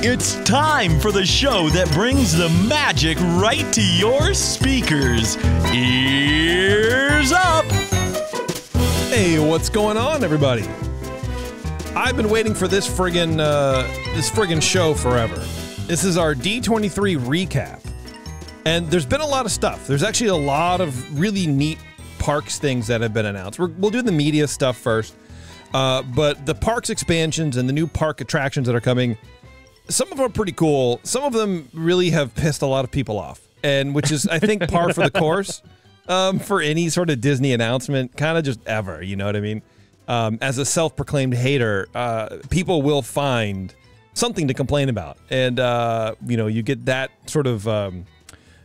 It's time for the show that brings the magic right to your speakers. Ears up! Hey, what's going on, everybody? I've been waiting for this friggin' show forever. This is our D23 recap. And there's been a lot of stuff. There's actually a lot of really neat parks things that have been announced. We'll do the media stuff first. But the parks expansions and the new park attractions that are coming, some of them are pretty cool. Some of them really have pissed a lot of people off, and which is, I think, par for the course for any sort of Disney announcement, kind of just ever, you know what I mean? As a self-proclaimed hater, people will find something to complain about. And, you know, you get that sort of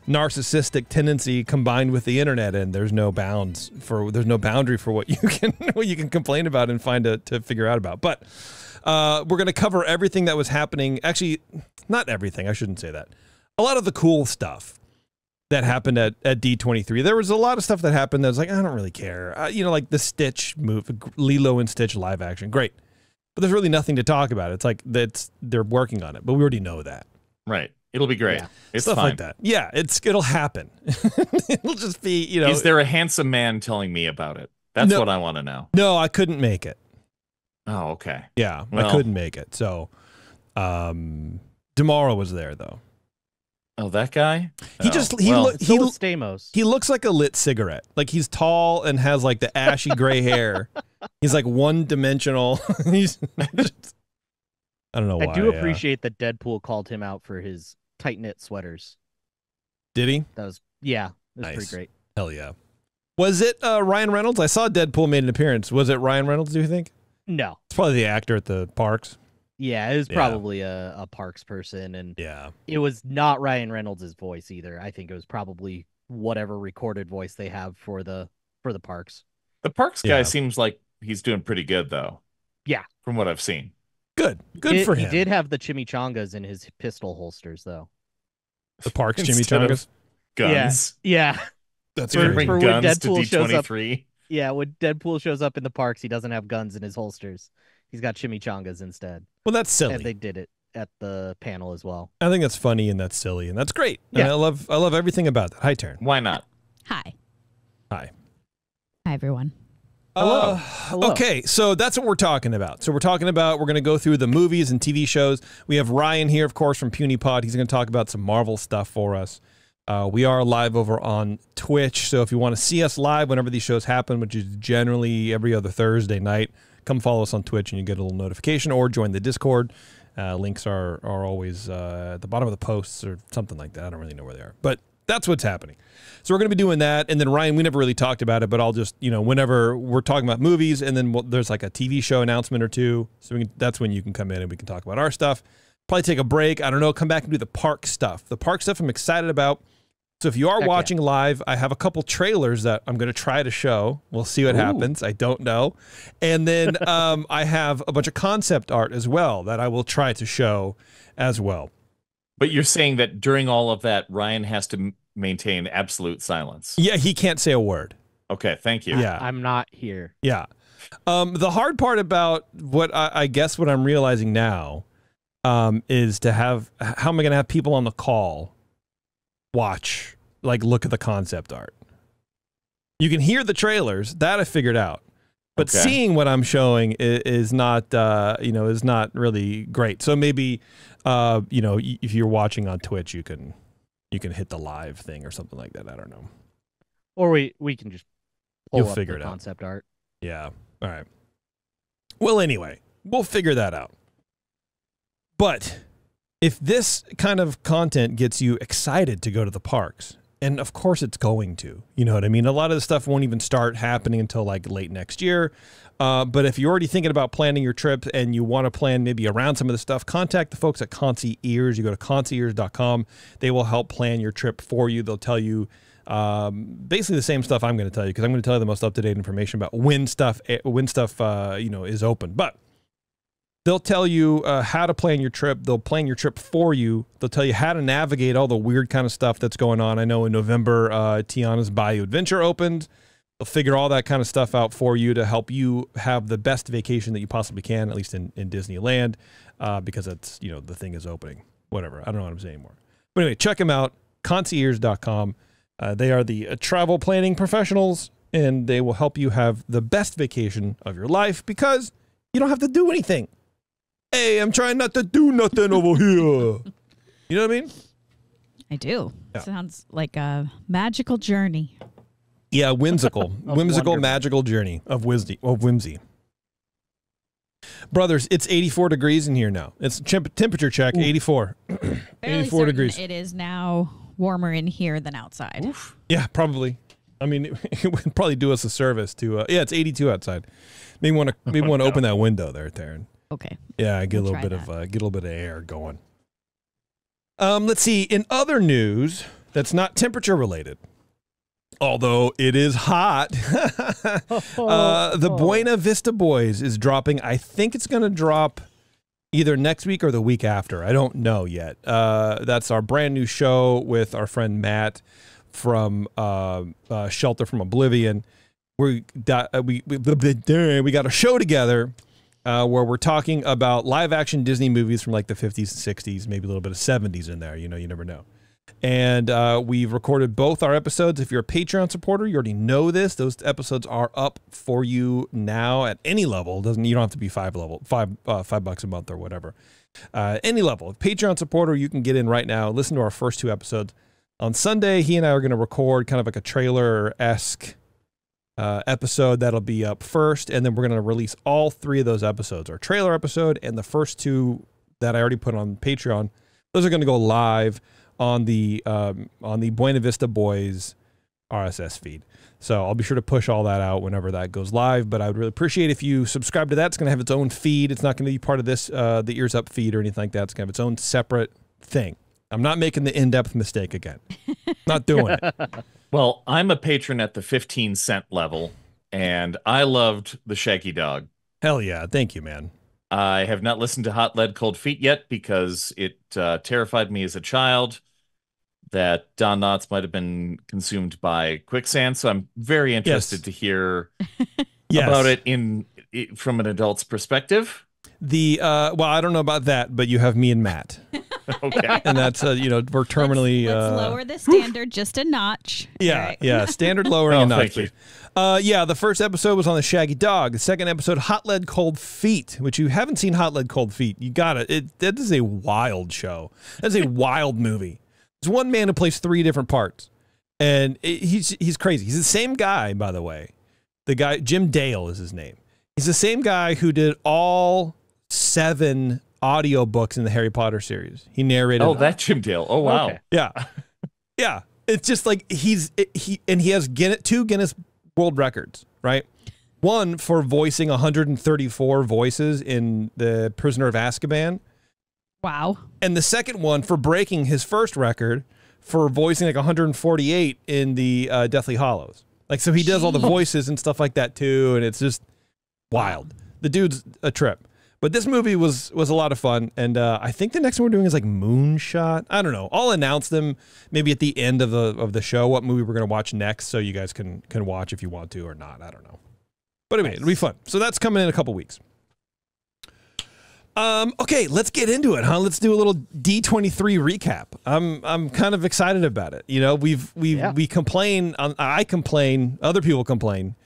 narcissistic tendency combined with the internet, and there's no boundary for what you can complain about and find to figure out about. But we're going to cover everything that was happening. Actually, not everything. I shouldn't say that. A lot of the cool stuff that happened at D23. There was a lot of stuff that happened that was like, I don't really care. You know, like the Stitch move, Lilo and Stitch live action. Great. But there's really nothing to talk about. It's like they're working on it, but we already know that. Right. It'll be great. Yeah. It's stuff fine. like that. Yeah, it'll happen. It'll just be, you know. Is there a handsome man telling me about it? That's what I want to know. No, I couldn't make it. Oh, okay. Yeah, well, I couldn't make it. So, Demara was there though. Oh, that guy? He Stamos. He looks like a lit cigarette. Like he's tall and has like the ashy gray hair. He's like one-dimensional. He's just, I don't know why. I do appreciate that Deadpool called him out for his tight-knit sweaters. Did he? That was nice. Pretty great. Hell yeah. Was it Ryan Reynolds? I saw Deadpool made an appearance. Was it Ryan Reynolds, do you think? No. It's probably the actor at the parks. Yeah, it was probably a parks person, and yeah, it was not Ryan Reynolds' voice either. I think it was probably whatever recorded voice they have for the parks. The parks guy seems like he's doing pretty good, though. Yeah. From what I've seen. Good for him. He did have the chimichangas in his pistol holsters, though. The parks chimichangas? Guns. Yeah. That's for great. Bring guns to D23. Yeah, when Deadpool shows up in the parks, he doesn't have guns in his holsters. He's got chimichangas instead. Well, that's silly. And they did it at the panel as well. I think that's funny and that's silly and that's great. Yeah. And I love everything about that. Hi, Taryn. Why not? Hi. Hi. Hi, everyone. Hello. Okay, so that's what we're talking about. So we're going to go through the movies and TV shows. We have Ryan here, of course, from Puny Pod. He's going to talk about some Marvel stuff for us. We are live over on Twitch, so if you want to see us live whenever these shows happen, which is generally every other Thursday night, come follow us on Twitch and you get a little notification, or join the Discord. Links are always at the bottom of the posts or something like that. I don't really know where they are, but that's what's happening. So we're going to be doing that, and then Ryan, we never really talked about it, but I'll just, you know, whenever we're talking about movies, and then there's like a TV show announcement or two, so that's when you can come in and we can talk about our stuff. Probably take a break. I don't know, come back and do the park stuff. The park stuff I'm excited about. So if you are watching live, I have a couple trailers that I'm going to try to show. We'll see what happens. I don't know. And then I have a bunch of concept art as well that I will try to show as well. But you're saying that during all of that, Ryan has to maintain absolute silence. Yeah, he can't say a word. Okay, thank you. Yeah. I'm not here. Yeah. The hard part about what I guess what I'm realizing now is to have, how am I going to have people on the call watch, like look at the concept art? You can hear the trailers, that I figured out. But seeing what I'm showing is not, you know, is not really great. So maybe, you know, if you're watching on Twitch, you can hit the live thing or something like that. I don't know. Or we can just pull up figure the it out. concept art. Yeah. All right. Well, anyway, we'll figure that out. But if this kind of content gets you excited to go to the parks, and of course it's going to, you know what I mean? A lot of the stuff won't even start happening until like late next year. But if you're already thinking about planning your trip and you want to plan maybe around some of the stuff, contact the folks at Concierge. You go to concierge.com. They will help plan your trip for you. They'll tell you basically the same stuff I'm going to tell you, because I'm going to tell you the most up-to-date information about when stuff you know, is open. But they'll tell you how to plan your trip. They'll plan your trip for you. They'll tell you how to navigate all the weird kind of stuff that's going on. I know in November, Tiana's Bayou Adventure opened. They'll figure all that kind of stuff out for you to help you have the best vacation that you possibly can, at least in Disneyland, because that's, the thing is opening. Whatever. I don't know what I'm saying anymore. But anyway, check them out, concierge.com. They are the travel planning professionals, and they will help you have the best vacation of your life because you don't have to do anything. Hey, I'm trying not to do nothing over here. You know what I mean? I do. Yeah. Sounds like a magical journey. Yeah, whimsical. Whimsical, wonderful. magical journey of whimsy. Brothers, it's 84 degrees in here now. It's temperature check, 84. Fairly 84 certain degrees. It is now warmer in here than outside. Oof. Yeah, probably. I mean, it would probably do us a service to. Yeah, it's 82 outside. Maybe want to open that window there, Taryn. Okay. Yeah, get a We'll little bit try of get a little bit of air going. Let's see. In other news, that's not temperature related, although it is hot. The Buena Vista Boys is dropping. I think it's going to drop either next week or the week after. I don't know yet. That's our brand new show with our friend Matt from Shelter from Oblivion. We got a show together where we're talking about live action Disney movies from like the 50s and 60s, maybe a little bit of 70s in there. You never know. And we've recorded both our episodes. If you're a Patreon supporter, you already know this. Those episodes are up for you now at any level. You don't have to be $5 a month or whatever. Any level. Patreon supporter, you can get in right now. Listen to our first 2 episodes. On Sunday, he and I are going to record kind of like a trailer-esque episode that'll be up first, and then we're going to release all 3 of those episodes. Our trailer episode and the first 2 that I already put on Patreon. Those are going to go live on the Buena Vista Boys RSS feed. So I'll be sure to push all that out whenever that goes live, but I would really appreciate if you subscribe to that. It's going to have its own feed. It's not going to be part of this, the EarzUp feed or anything like that. It's going to have its own separate thing. I'm not making the in-depth mistake again. Not doing it. Well, I'm a patron at the 15-cent level, and I loved the Shaggy Dog. Hell yeah. Thank you, man. I have not listened to Hot Lead Cold Feet yet because it terrified me as a child that Don Knotts might have been consumed by quicksand. So I'm very interested to hear about it from an adult's perspective. Well, I don't know about that, but you have me and Matt. Okay. And that's, we're terminally... Let's lower the standard just a notch. Yeah, Right. yeah, standard lowering a notch. Thank you. Yeah, the first episode was on the Shaggy Dog. The second episode, Hot Lead Cold Feet, which you haven't seen Hot Lead Cold Feet. You got it. That is a wild show. That's a wild movie. There's one man who plays 3 different parts, and he's crazy. He's the same guy, by the way. The guy, Jim Dale is his name. He's the same guy who did all 7 audiobooks in the Harry Potter series. He narrated. Oh, that Jim Dale. Oh, wow. Okay. Yeah. Yeah. It's just like he has 2 Guinness World Records, right? One for voicing 134 voices in The Prisoner of Azkaban. Wow. And the second one for breaking his first record for voicing like 148 in the Deathly Hallows. Like, so he does all the voices and stuff like that too. And it's just wild. The dude's a trip. But this movie was a lot of fun, and I think the next one we're doing is like Moonshot. I don't know. I'll announce them maybe at the end of the show what movie we're going to watch next, so you guys can watch if you want to or not. I don't know. But anyway, it'll be fun. So that's coming in a couple weeks. Okay, let's get into it, huh? Let's do a little D23 recap. I'm kind of excited about it. We complain. I complain. Other people complain.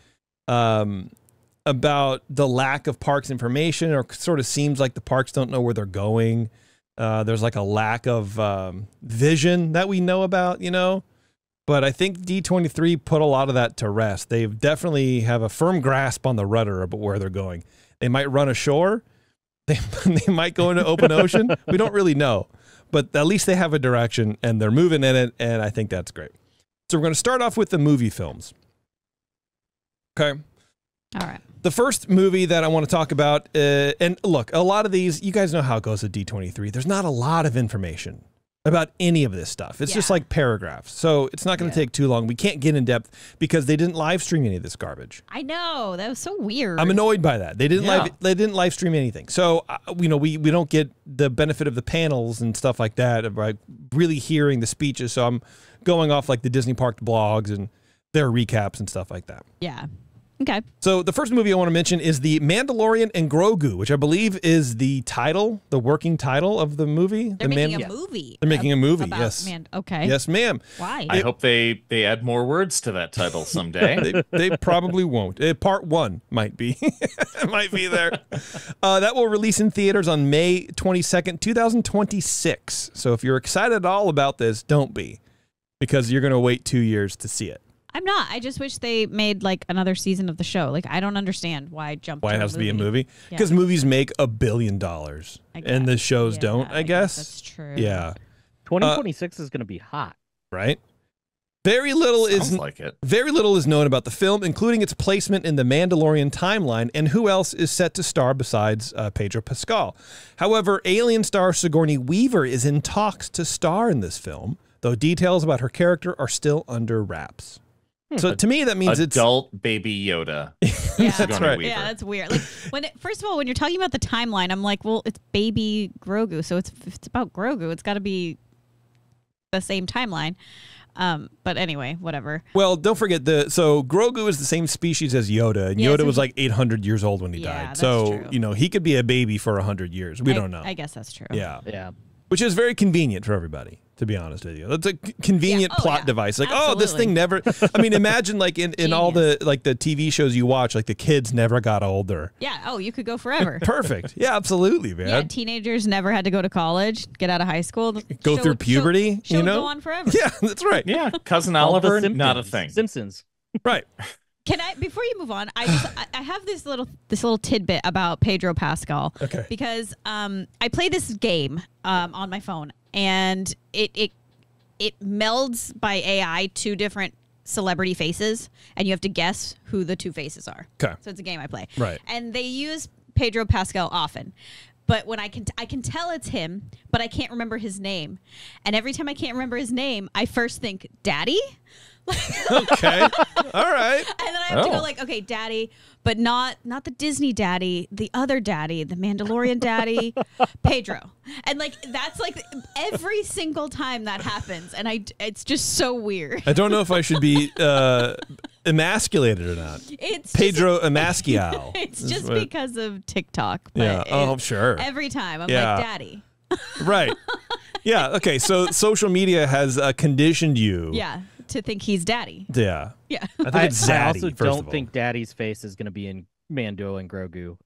About the lack of parks information, or sort of seems like the parks don't know where they're going. There's like a lack of vision that we know about, But I think D23 put a lot of that to rest. They definitely have a firm grasp on the rudder about where they're going. They might run ashore. They might go into open ocean. We don't really know. But at least they have a direction, and they're moving in it, and I think that's great. So we're going to start off with the movie films. Okay. All right. The first movie that I want to talk about, and look, a lot of these, you guys know how it goes at D23. There's not a lot of information about any of this stuff. It's just like paragraphs. So it's not going to take too long. We can't get in depth because they didn't live stream any of this garbage. I know. That was so weird. I'm annoyed by that. They didn't live stream anything. So, we don't get the benefit of the panels and stuff like that, of like really hearing the speeches. So I'm going off like the Disney Park blogs and their recaps and stuff like that. Yeah. Okay. So the first movie I want to mention is The Mandalorian and Grogu, which I believe is the title, the working title of the movie. They're making a movie. They're making a movie, about yes. Okay. Yes, ma'am. Why? I hope they add more words to that title someday. They probably won't. Part 1 might be. It might be there. That will release in theaters on May 22nd, 2026. So if you're excited at all about this, don't be, because you're going to wait 2 years to see it. I'm not. I just wish they made like another season of the show. Like, I don't understand why Why to it has to be a movie? Yeah. Because movies make $1 billion, and the shows Yeah, don't, I guess. That's true. Yeah. 2026 is going to be hot. Right? Very little Very little is known about the film, including its placement in the Mandalorian timeline and who else is set to star besides Pedro Pascal. However, Alien star Sigourney Weaver is in talks to star in this film, though details about her character are still under wraps. So to me, that means adult baby Yoda. Yeah, That's right. Yeah, that's weird. Like first of all, when you're talking about the timeline, I'm like, well, it's baby Grogu, so if it's about Grogu, it's got to be the same timeline. But anyway, whatever. Well, don't forget so Grogu is the same species as Yoda, and Yoda was like 800 years old when he died. That's so true. He could be a baby for 100 years. We don't know. I guess that's true. Yeah. Which is very convenient for everybody, to be honest with you. That's a convenient Yeah. Oh, plot yeah. device. Like, Absolutely. this thing never. I mean, imagine like in all the the TV shows you watch, like the kids never got older. Yeah. Oh, you could go forever. Perfect. Yeah, absolutely, man. Yeah, teenagers never had to go to college, get out of high school, Go through puberty. Show would go on forever. Yeah, that's right. Yeah, Cousin All the Oliver, not a Simpsons. thing. Simpsons. Right. Can I, before you move on, I have this little tidbit about Pedro Pascal. Okay. Because I play this game on my phone, and it melds by AI two different celebrity faces, and you have to guess who the two faces are. Okay. So it's a game I play. Right. And they use Pedro Pascal often. But when I can tell it's him, but I can't remember his name. And every time I can't remember his name, I first think, Daddy? Okay. All right. And then I have to go like, okay, Daddy, but not the Disney Daddy, the other Daddy, the Mandalorian Daddy, Pedro. And like that's like every single time that happens, and it's just so weird. I don't know if I should be emasculated or not. It's Pedro Emascial. It's just because of TikTok. But Yeah. Oh, sure. Every time I'm Yeah. like, Daddy. Right. Yeah. Okay. So social media has conditioned you. Yeah. To think he's Daddy. Yeah. Yeah. I think I it's Zaddy, also first of don't all. think Daddy's face is going to be in Mando and Grogu,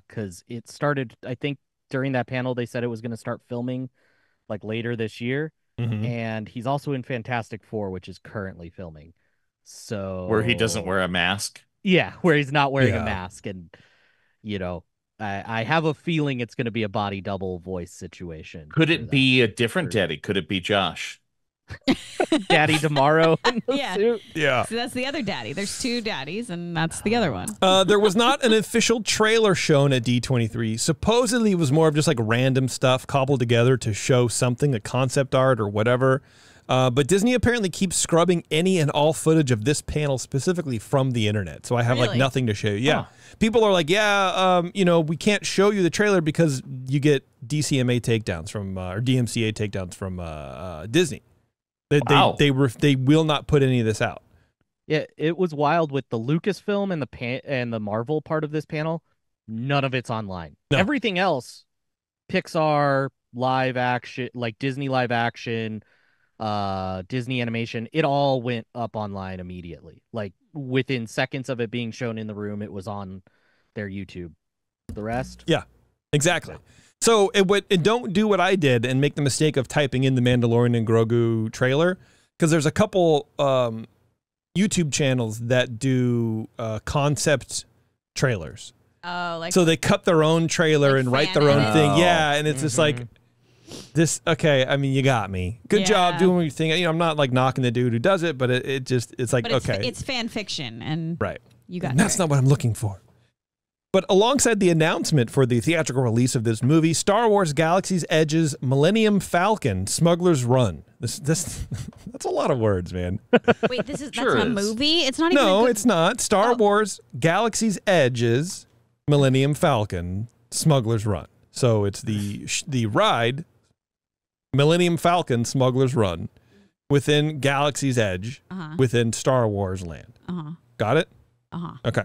because it started. I think during that panel they said it was going to start filming like later this year, and he's also in Fantastic Four, which is currently filming. So Where he doesn't wear a mask. Yeah, where he's not wearing Yeah. a mask, and I have a feeling it's going to be a body double voice situation. Could for it that. be a different daddy? Could it be Josh? Daddy tomorrow? In the Yeah. suit? Yeah. So that's the other Daddy. There's two daddies, and that's the other one. There was not an official trailer shown at D23. Supposedly, it was more of just like random stuff cobbled together to show something, a concept art or whatever. But Disney apparently keeps scrubbing any and all footage of this panel specifically from the internet. So I have like Really? nothing to show you. Yeah. People are like, we can't show you the trailer because you get DCMA takedowns from, or DMCA takedowns from Disney. They will not put any of this out. Yeah, it was wild with the Lucasfilm and the Marvel part of this panel. None of it's online. No. Everything else, Pixar live action, like Disney live action, Disney animation, it all went up online immediately. Like within seconds of it being shown in the room, it was on their YouTube. The rest, Yeah, exactly. So don't do what I did and make the mistake of typing in the Mandalorian and Grogu trailer, because there's a couple YouTube channels that do concept trailers. Oh, like So they cut their own trailer Like and write fan their own edits? thing. Oh. Yeah, and it's just like this. Okay, I mean, you got me. Good job Yeah. doing what you think. I'm not like knocking the dude who does it, but it's like but it's, okay, it's fan fiction, and right. you got And that's it. not what I'm looking for. But alongside the announcement for the theatrical release of this movie, Star Wars Galaxy's Edge's Millennium Falcon Smuggler's Run. This that's a lot of words, man. Wait, that's Sure a is. movie? It's not even No, a good... it's not. Star Oh. Wars Galaxy's Edge's Millennium Falcon Smuggler's Run. So it's the ride Millennium Falcon Smuggler's Run. within Galaxy's Edge, within Star Wars land. Got it? Okay.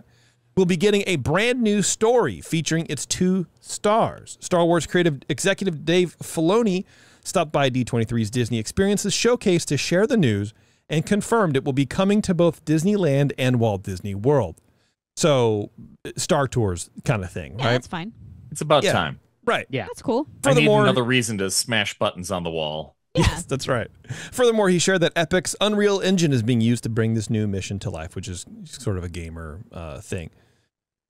We'll be getting a brand new story featuring its 2 stars. Star Wars creative executive Dave Filoni stopped by D23's Disney Experiences showcase to share the news and confirmed it will be coming to both Disneyland and Walt Disney World. So, Star Tours kind of thing, Yeah, right? that's fine. It's about time. Right. Yeah. That's cool. I need Furthermore- another reason to smash buttons on the wall. Yeah. Yes, that's right. Furthermore, he shared that Epic's Unreal Engine is being used to bring this new mission to life, which is sort of a gamer thing.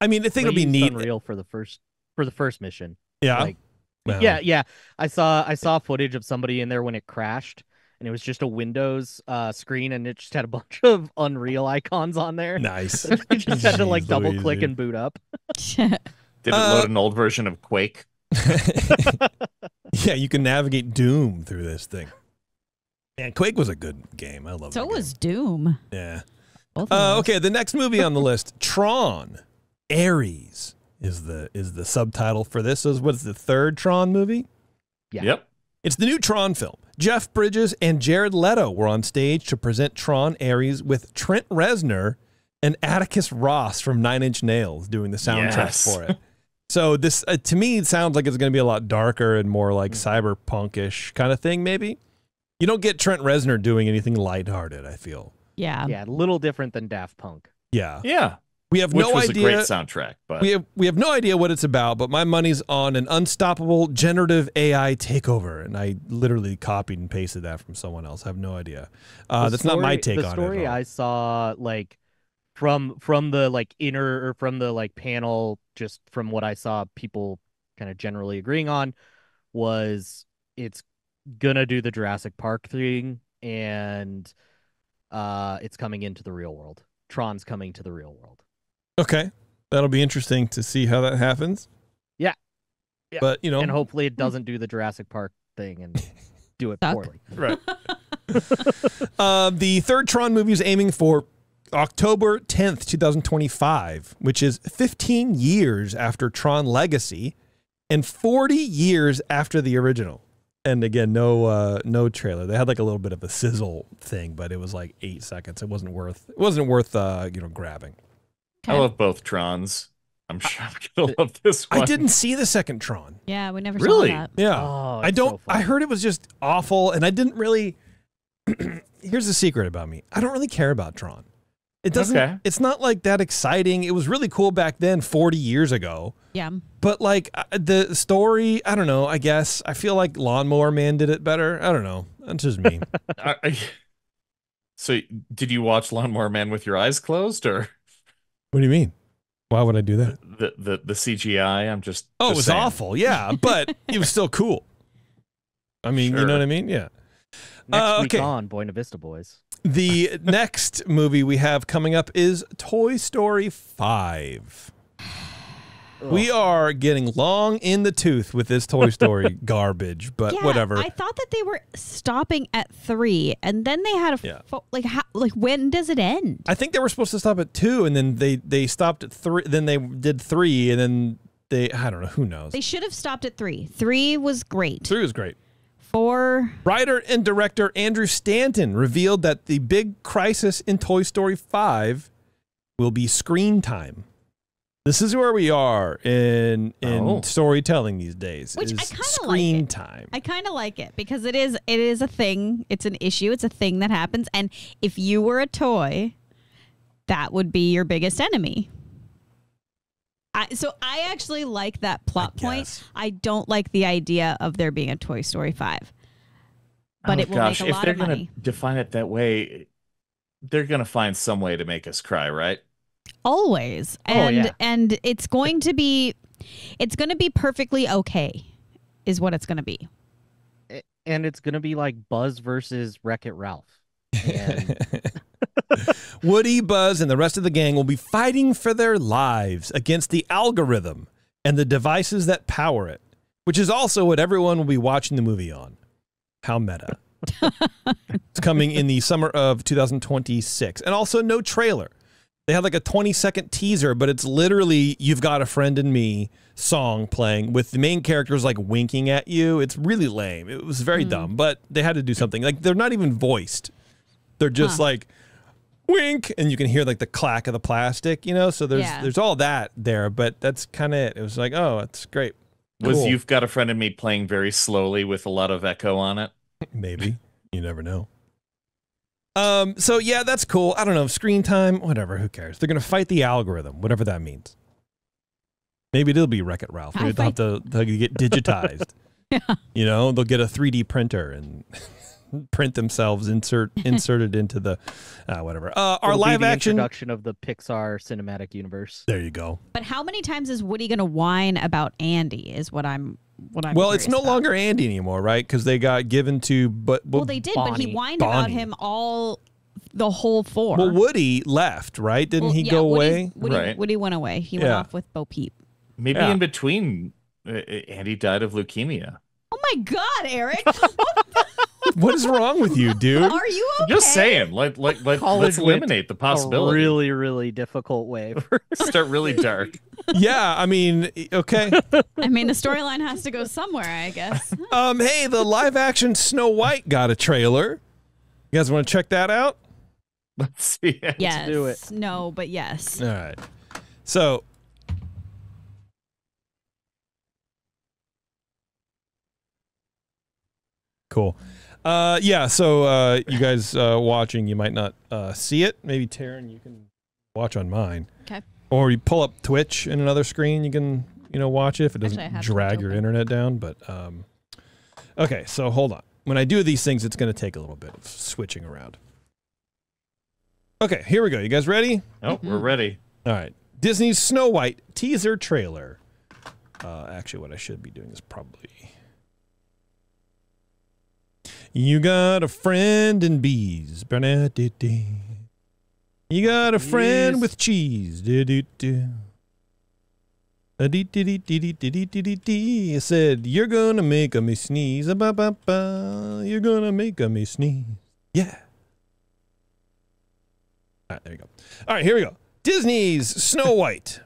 I mean, I think it'll be neat. Unreal for the first mission. Yeah. Like, Wow. yeah. I saw footage of somebody in there when it crashed, and it was just a Windows screen, and it just had a bunch of Unreal icons on there. Nice. You just had to like Jeez double Louise, click dude. and boot up. Did it load an old version of Quake? Yeah, you can navigate Doom through this thing. Man, Quake was a good game. I love it. So was Doom. Yeah. Both of those. Okay, the next movie on the list, Tron. Ares is the subtitle for this. So what's the 3rd Tron movie? Yeah. Yep. It's the new Tron film. Jeff Bridges and Jared Leto were on stage to present Tron Ares with Trent Reznor and Atticus Ross from Nine Inch Nails doing the soundtrack Yes. for it. So this, to me, it sounds like it's going to be a lot darker and more like cyberpunkish kind of thing, maybe. You don't get Trent Reznor doing anything lighthearted, I feel. Yeah. Yeah, a little different than Daft Punk. Yeah. Yeah. We have Which no was idea. a great soundtrack, but We have no idea what it's about, but my money's on an unstoppable generative AI takeover, and I literally copied and pasted that from someone else. I have no idea. That's not my take on it. The story at all. I saw, like from the like inner or from the like panel, just from what I saw, people kind of generally agreeing on was it's gonna do the Jurassic Park thing, and it's coming into the real world. Tron's coming to the real world. Okay, that'll be interesting to see how that happens. Yeah. But And hopefully it doesn't do the Jurassic Park thing and do it Suck. poorly. right. The 3rd Tron movie is aiming for October 10th, 2025, which is 15 years after Tron Legacy and 40 years after the original. And again, no trailer. They had like a little bit of a sizzle thing, but it was like 8 seconds. It wasn't worth grabbing. I love both Trons. I'm sure I'm gonna love this one. I didn't see the second Tron. Yeah, we never Really? saw that. Yeah. Oh, I it's don't so fun. I heard it was just awful, and I didn't really here's the secret about me. I don't really care about Tron. It doesn't it's not like that exciting. It was really cool back then 40 years ago. Yeah. But like the story, I don't know, I guess I feel like Lawnmower Man did it better. I don't know. That's just me. So, did you watch Lawnmower Man with your eyes closed, or What do you mean? Why would I do that? the CGI? I'm just Oh, it just was saying. awful. Yeah, but it was still cool. I mean, you know Sure. what I mean? Yeah. Next week okay. on Buena Vista Boys. The next movie we have coming up is Toy Story 5. We are getting long in the tooth with this Toy Story garbage, but Yeah, whatever. I thought that they were stopping at 3, and then they had like when does it end? I think they were supposed to stop at 2, and then they stopped at 3. Then they did 3, and then I don't know. Who knows? They should have stopped at 3. 3 was great. 3 was great. 4. Writer and director Andrew Stanton revealed that the big crisis in Toy Story 5 will be screen time. This is where we are in storytelling these days. Which is I kinda screen like it. time. I kind of like it because it is a thing. It's an issue. It's a thing that happens. And if you were a toy, that would be your biggest enemy. So I actually like that plot point. guess. I don't like the idea of there being a Toy Story 5. But it will make a if lot they're of gonna money. define it that way, they're gonna find some way to make us cry, right? Always. And it's going to be perfectly okay is what it's going to be. And it's going to be like Buzz versus Wreck-It Ralph. And Woody, Buzz, and the rest of the gang will be fighting for their lives against the algorithm and the devices that power it, which is also what everyone will be watching the movie on. How meta. It's coming in the summer of 2026. And also no trailer. They had like a 20-second teaser, but it's literally "You've Got a Friend in Me" song playing with the main characters like winking at you. It's really lame. It was very dumb, but they had to do something. Like they're not even voiced. They're just like wink, and you can hear like the clack of the plastic, you know? So there's all that there, but that's kind of it. It was like, oh, that's great. Was Cool. You've Got a Friend in Me playing very slowly with a lot of echo on it? Maybe. You never know. So yeah, that's cool. I don't know. Screen time, whatever. Who cares? They're going to fight the algorithm, whatever that means. Maybe it'll be Wreck-It Ralph. Maybe they'll get digitized. Yeah. You know, they'll get a 3D printer and print themselves inserted into the whatever. Our live action introduction of the Pixar cinematic universe. There you go. But how many times is Woody going to whine about Andy? Is what I'm. Well, it's no about. longer Andy anymore, right? Because they got given to Well, they did, but he whined about him the whole 4. Well, Woody left, right? Didn't he go away? Woody went away. He went off with Bo Peep. Maybe in between, Andy died of leukemia. Oh my God, Eric! What is wrong with you, dude? Are you okay? Just saying, let's eliminate the possibility. A really, really difficult way. Start really dark. Yeah, I mean, okay. I mean, the storyline has to go somewhere, I guess. Hey, the live action Snow White got a trailer. You guys want to check that out? Let's see it. Yes. Let's do it. No, but yes. All right. So. Cool. Yeah, so you guys watching, you might not see it. Maybe Taryn, you can watch on mine. Okay. Or you pull up Twitch in another screen, you can, watch it if it doesn't drag your internet down. But okay, so hold on. When I do these things, it's going to take a little bit of switching around. Okay, here we go. You guys ready? Oh, we're ready. All right. Disney's Snow White teaser trailer. Actually, what I should be doing is probably... You got a friend in bees. You got a friend with cheese. I said, you're gonna make me sneeze. You're gonna make me sneeze. Yeah. All right, there you go. All right, here we go. Disney's Snow White.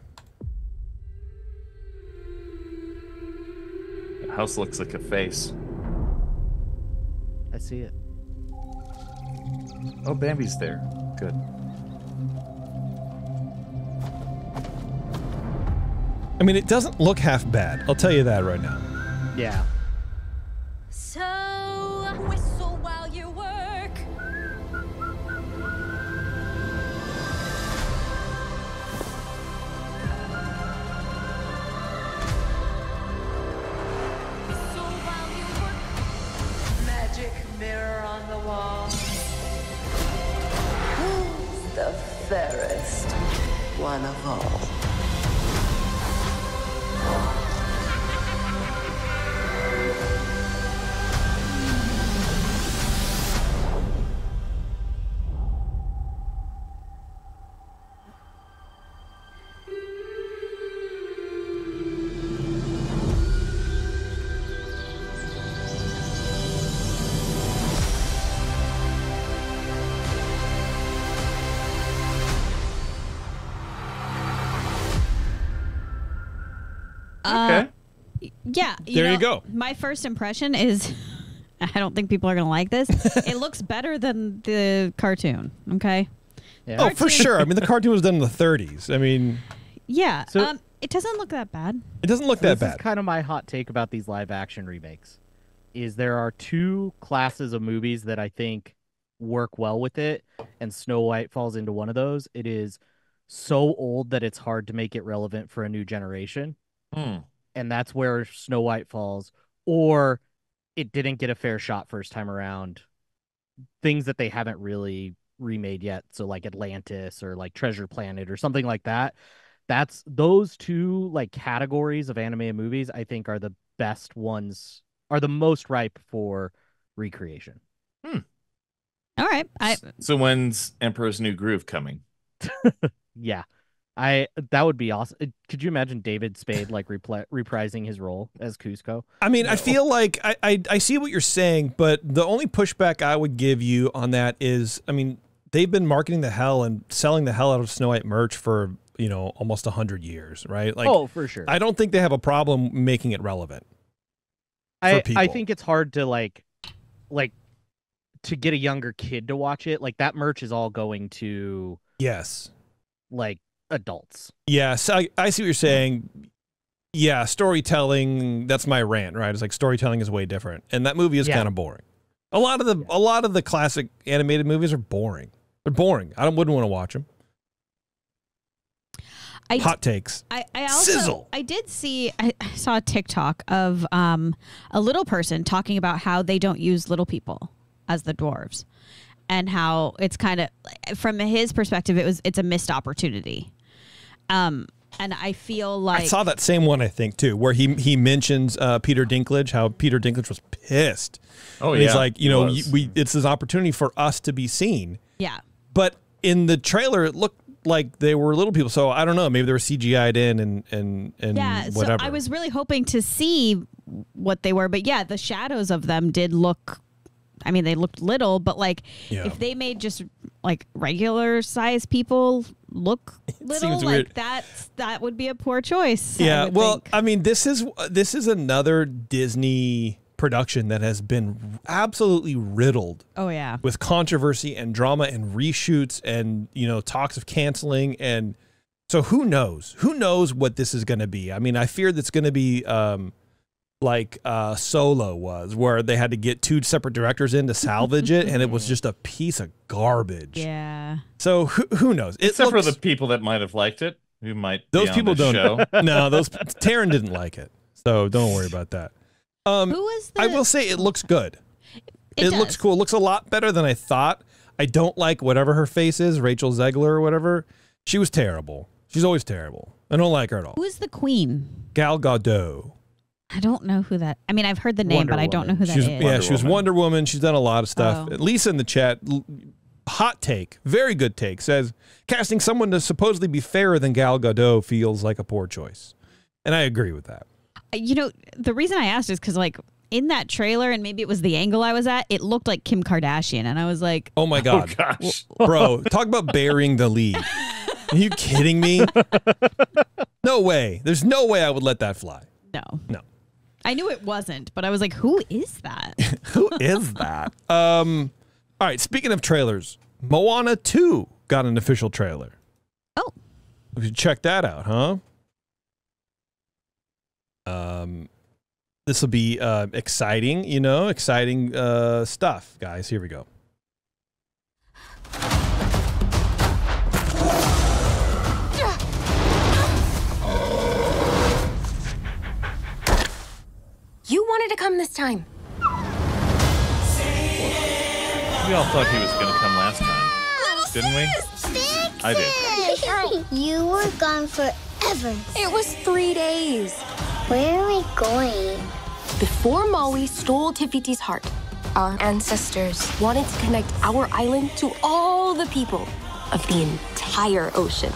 The house looks like a face. I see it. Oh, Bambi's there. Good. I mean, it doesn't look half bad. I'll tell you that right now. Yeah. So whistle while you work. Whistle while you work. Magic mirror on the wall. Who's the fairest one of all? Okay. Yeah. There you go. My first impression is, I don't think people are going to like this. It looks better than the cartoon. Okay. Yeah. Oh, for sure. I mean, the cartoon was done in the 30s. I mean, Yeah. So- It doesn't look that bad. it doesn't look So that this bad. is kind of my hot take about these live action remakes. Is there are two classes of movies that I think work well with it, and Snow White falls into one of those. It is so old that it's hard to make it relevant for a new generation. And that's where Snow White falls, or it didn't get a fair shot first time around. Things that they haven't really remade yet, so like Atlantis or like Treasure Planet or something like that. That's those two like categories of animated movies I think are the best ones, are the most ripe for recreation. All right. So when's Emperor's New Groove coming? Yeah. That would be awesome. Could you imagine David Spade like reprising his role as Cusco? I mean, I feel like I see what you're saying, but the only pushback I would give you on that is, I mean, they've been marketing the hell and selling the hell out of Snow White merch for, you know, almost 100 years, right? Like, oh, for sure. I don't think they have a problem making it relevant. I think it's hard to like to get a younger kid to watch it. Like that merch is all going to like adults. Yes, I see what you're saying. Yeah, storytelling, that's my rant, right? It's like storytelling is way different. And that movie is kind of boring. A lot of the classic animated movies are boring. They're boring. Wouldn't want to watch them. Hot takes. I also Sizzle. I saw a TikTok of a little person talking about how they don't use little people as the dwarves, and how it's kind of, from his perspective, it's a missed opportunity. And I feel like I saw that same one, I think, too, where he mentions Peter Dinklage, how Peter Dinklage was pissed. Oh, and yeah. he's like, you know, it's this opportunity for us to be seen. Yeah. But in the trailer, it looked like they were little people. So I don't know. Maybe they were CGI'd in and whatever. So I was really hoping to see what they were. But yeah, the shadows of them did look, I mean, they looked little, but like if they made just like regular sized people look little, like that would be a poor choice. Yeah, well, I mean, this is another Disney production that has been absolutely riddled. Oh yeah, with controversy and drama and reshoots and, you know, talks of canceling, and so who knows what this is going to be. I mean, I fear that's going to be like Solo was, where they had to get two separate directors in to salvage it, and it was just a piece of garbage. Yeah. So who knows? Except for the people that might have liked it, who might those be people on this don't. show. No, Taryn didn't like it, so don't worry about that. Who was I will say it looks good. It does. looks cool. It looks a lot better than I thought. I don't like whatever her face is, Rachel Zegler or whatever. She was terrible. She's always terrible. I don't like her at all. Who is the queen? Gal Gadot. I don't know who that. I mean, I've heard the name, Wonder but I don't know who that is. Yeah, she was Wonder Woman. She's done a lot of stuff. Oh. Lisa in the chat, hot take, very good take, says casting someone to supposedly be fairer than Gal Gadot feels like a poor choice. And I agree with that. You know, the reason I asked is because, like, in that trailer, and maybe it was the angle I was at, it looked like Kim Kardashian, and I was like, oh my God. Oh, gosh. Bro, talk about burying the lead. Are you kidding me? No way. There's no way I would let that fly. No. I knew it wasn't, but I was like, who is that? Who is that? All right, speaking of trailers, Moana 2 got an official trailer. Oh. We should check that out, huh? This will be exciting, exciting stuff, guys. Here we go. You wanted to come this time. We all thought he was going to come last time, didn't we? I did. You were gone forever. It was 3 days. Where are we going? Before Maui stole Tifiti's heart, our ancestors wanted to connect our island to all the people of the entire ocean.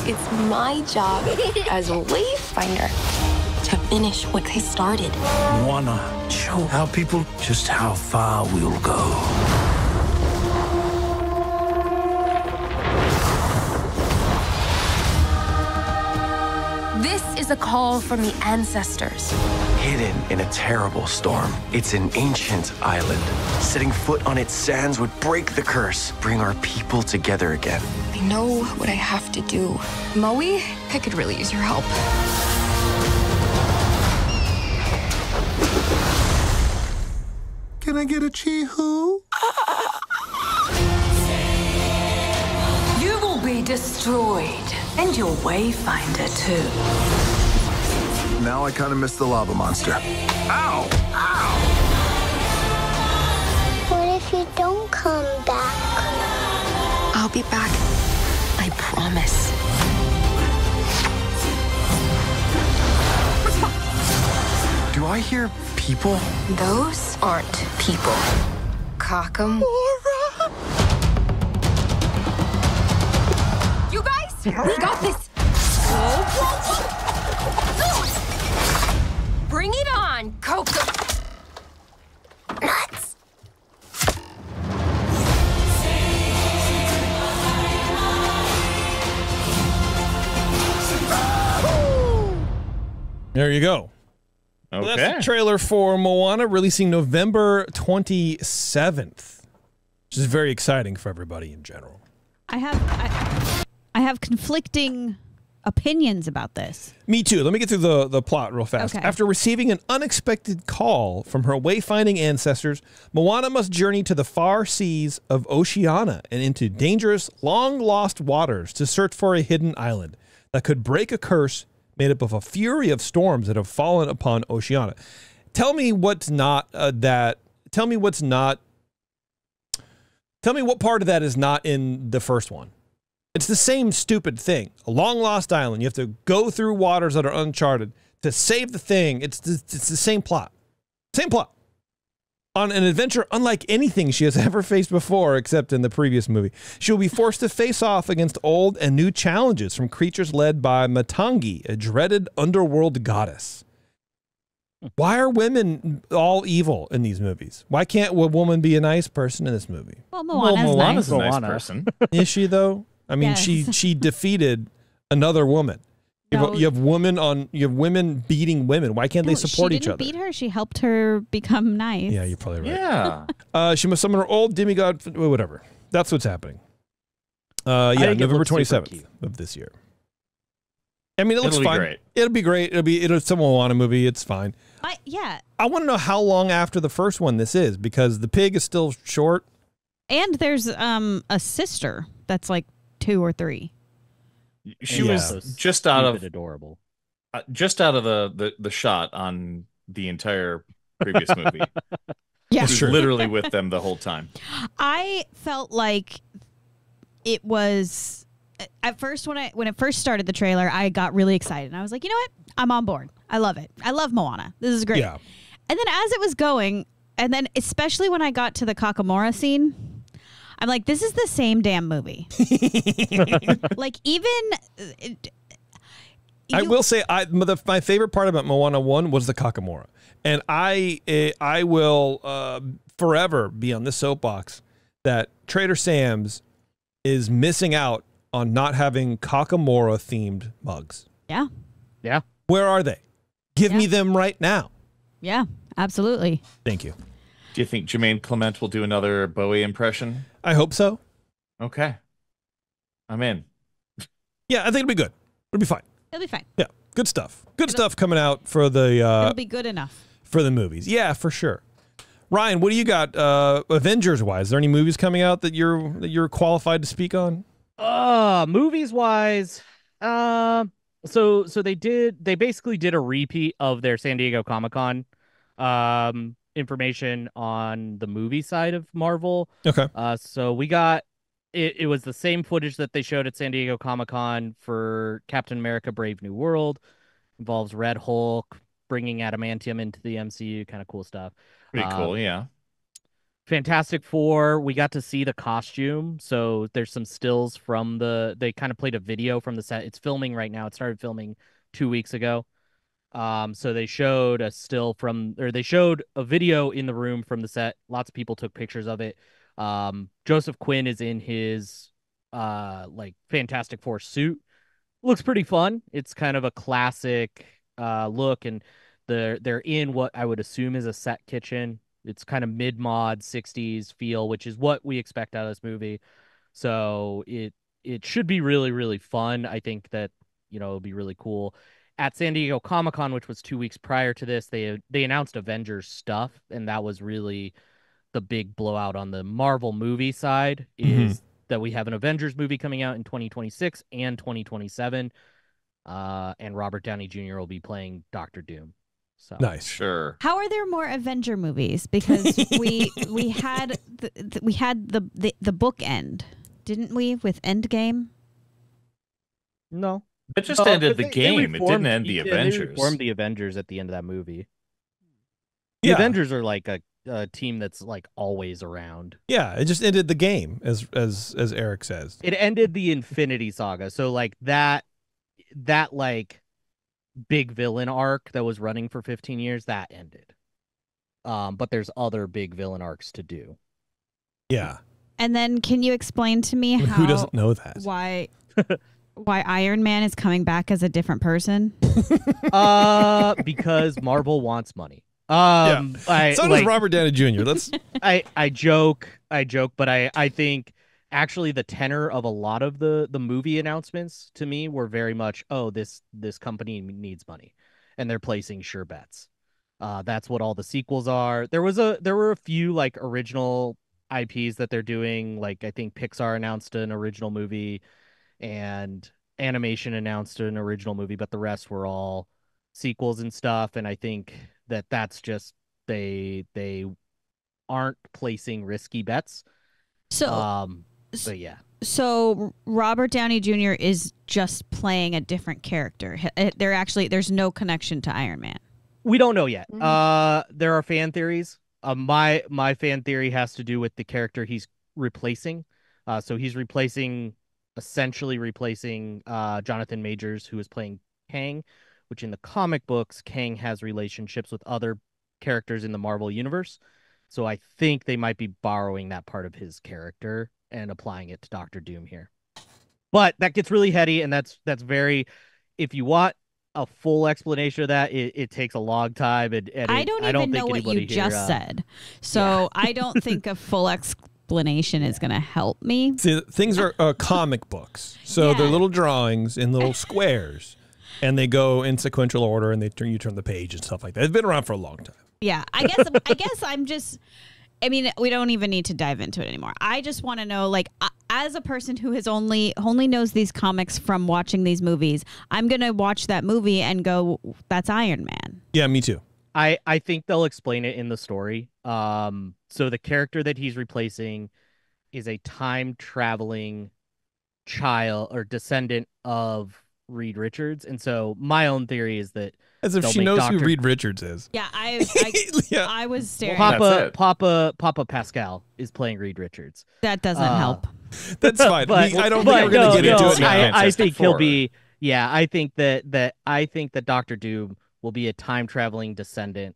It's my job as a wayfinder to finish what they started. Wanna show our people just how far we'll go. This is a call from the ancestors. Hidden in a terrible storm, it's an ancient island. Setting foot on its sands would break the curse, bring our people together again. I know what I have to do. Maui, I could really use your help. Can I get a chee-hoo? You will be destroyed, and your wayfinder too. Now I kind of miss the lava monster. Ow! Ow! What if you don't come back? I'll be back. I promise. Do I hear people? Those aren't people. Cockham. You guys, we got this. Bring it on, Coco. Nuts. There you go. Okay. Well, that's the trailer for Moana, releasing November 27th, which is very exciting for everybody in general. I have conflicting opinions about this. Me too. Let me get through the plot real fast. Okay. After receiving an unexpected call from her wayfinding ancestors, Moana must journey to the far seas of Oceania and into dangerous, long-lost waters to search for a hidden island that could break a curse made up of a fury of storms that have fallen upon Oceania. Tell me what's not Tell me what part of that is not in the first one. It's the same stupid thing. A long-lost island. You have to go through waters that are uncharted to save the thing. It's the same plot. Same plot. On an adventure unlike anything she has ever faced before, except in the previous movie. She will be forced to face off against old and new challenges from creatures led by Matangi, a dreaded underworld goddess. Why are women all evil in these movies? Why can't a woman be a nice person in this movie? Well, Moana's Moana's a Moana. nice person. Is she, though? I mean, Yes. she defeated another woman. No. You have women beating women. Why can't they support each other? She didn't beat her. She helped her become nice. Yeah, you're probably right. Yeah. She must summon her old demigod. Whatever. That's what's happening. I think it November looks super 27th cute. of this year. I mean, it looks It'll be fine. great. It'll be great. It's a Moana movie. It's fine. I want to know how long after the first one this is, because the pig is still short. And there's a sister that's like 2 or 3. She Yeah. was just out of adorable. the shot on the entire previous movie. Yeah. She was literally with them the whole time. I felt like it was at first when it first started the trailer, I got really excited. And I was like, you know what? I'm on board. I love it. I love Moana. This is great. Yeah. And then as it was going, and then especially when I got to the Kakamora scene, I'm like, this is the same damn movie. Like even. I will say, my favorite part about Moana 1 was the Kakamora. And I will forever be on this soapbox that Trader Sam's is missing out on not having Kakamora-themed mugs. Yeah. Yeah. Where are they? Give me them right now. Yeah, absolutely. Thank you. Do you think Jermaine Clement will do another Bowie impression? I hope so. Okay. I'm in. Yeah, I think it'll be good. It'll be fine. It'll be fine. Yeah, good stuff. Good stuff coming out for the It'll be good enough. for the movies. Yeah, for sure. Ryan, what do you got Avengers wise? Is there any movies coming out that you're qualified to speak on? Movies wise, so they basically did a repeat of their San Diego Comic-Con information on the movie side of Marvel. Okay. So we got it was the same footage that they showed at San Diego Comic-Con for Captain America Brave New World. Involves Red Hulk bringing adamantium into the MCU, kind of cool stuff. Pretty cool, yeah. Fantastic Four, we got to see the costume. So there's some stills from they kind of played a video from the set. It's filming right now. It started filming 2 weeks ago. So they showed they showed a video in the room from the set. Lots of people took pictures of it. Joseph Quinn is in his like Fantastic Four suit. Looks pretty fun. It's kind of a classic look, and they're in what I would assume is a set kitchen. It's kind of mid-mod 60s feel, which is what we expect out of this movie. So it should be really, really fun. I think that, it'll be really cool. At San Diego Comic-Con, which was 2 weeks prior to this, they announced Avengers stuff, and that was really the big blowout on the Marvel movie side, is that we have an Avengers movie coming out in 2026 and 2027, and Robert Downey Jr. will be playing Doctor Doom. So Nice. Sure. How are there more Avenger movies? Because we had the bookend, didn't we, with Endgame? No. It just ended the They game. It didn't end the They Avengers. reformed the Avengers at the end of that movie. The Yeah. Avengers are like a team that's like always around. Yeah, it just ended the game, as Eric says. It ended the Infinity Saga. So like that like big villain arc that was running for 15 years, that ended. But there's other big villain arcs to do. Yeah. And then can you explain to me I mean, how who doesn't know that? why why Iron Man is coming back as a different person? Because Marvel wants money. So does Robert Downey Jr. I joke, but I think actually the tenor of a lot of the movie announcements to me were very much, this company needs money, and they're placing sure bets. That's what all the sequels are. There were a few like original IPs that they're doing. Like I think Pixar announced an original movie, and Animation announced an original movie, but the rest were all sequels and stuff. And I think that's just they aren't placing risky bets. So, but yeah. So Robert Downey Jr. is just playing a different character. There's no connection to Iron Man. We don't know yet. There are fan theories. My fan theory has to do with the character he's replacing. So he's essentially replacing Jonathan Majors, who is playing Kang, which in the comic books, Kang has relationships with other characters in the Marvel universe. So I think they might be borrowing that part of his character and applying it to Doctor Doom here. But that gets really heady, and that's very, if you want a full explanation of that, it takes a long time. And I don't even know what you just said. So I don't think a full explanation is going to help me. See, things are comic books. So they're little drawings in little squares, and they go in sequential order, and you turn the page and stuff like that. It's been around for a long time. Yeah, I guess I'm just, I mean, we don't even need to dive into it anymore. I just want to know, like, as a person who has only knows these comics from watching these movies, I'm going to watch that movie and go, that's Iron Man. Yeah, me too. I think they'll explain it in the story. So the character that he's replacing is a time-traveling child or descendant of Reed Richards. And so my own theory is that as if she knows who Reed Richards is. Yeah, I was staring. Papa Pascal is playing Reed Richards. That doesn't help. That's fine. I don't think we're going to get into it now. I think he'll be. Yeah, I think that Doctor Doom will be a time traveling descendant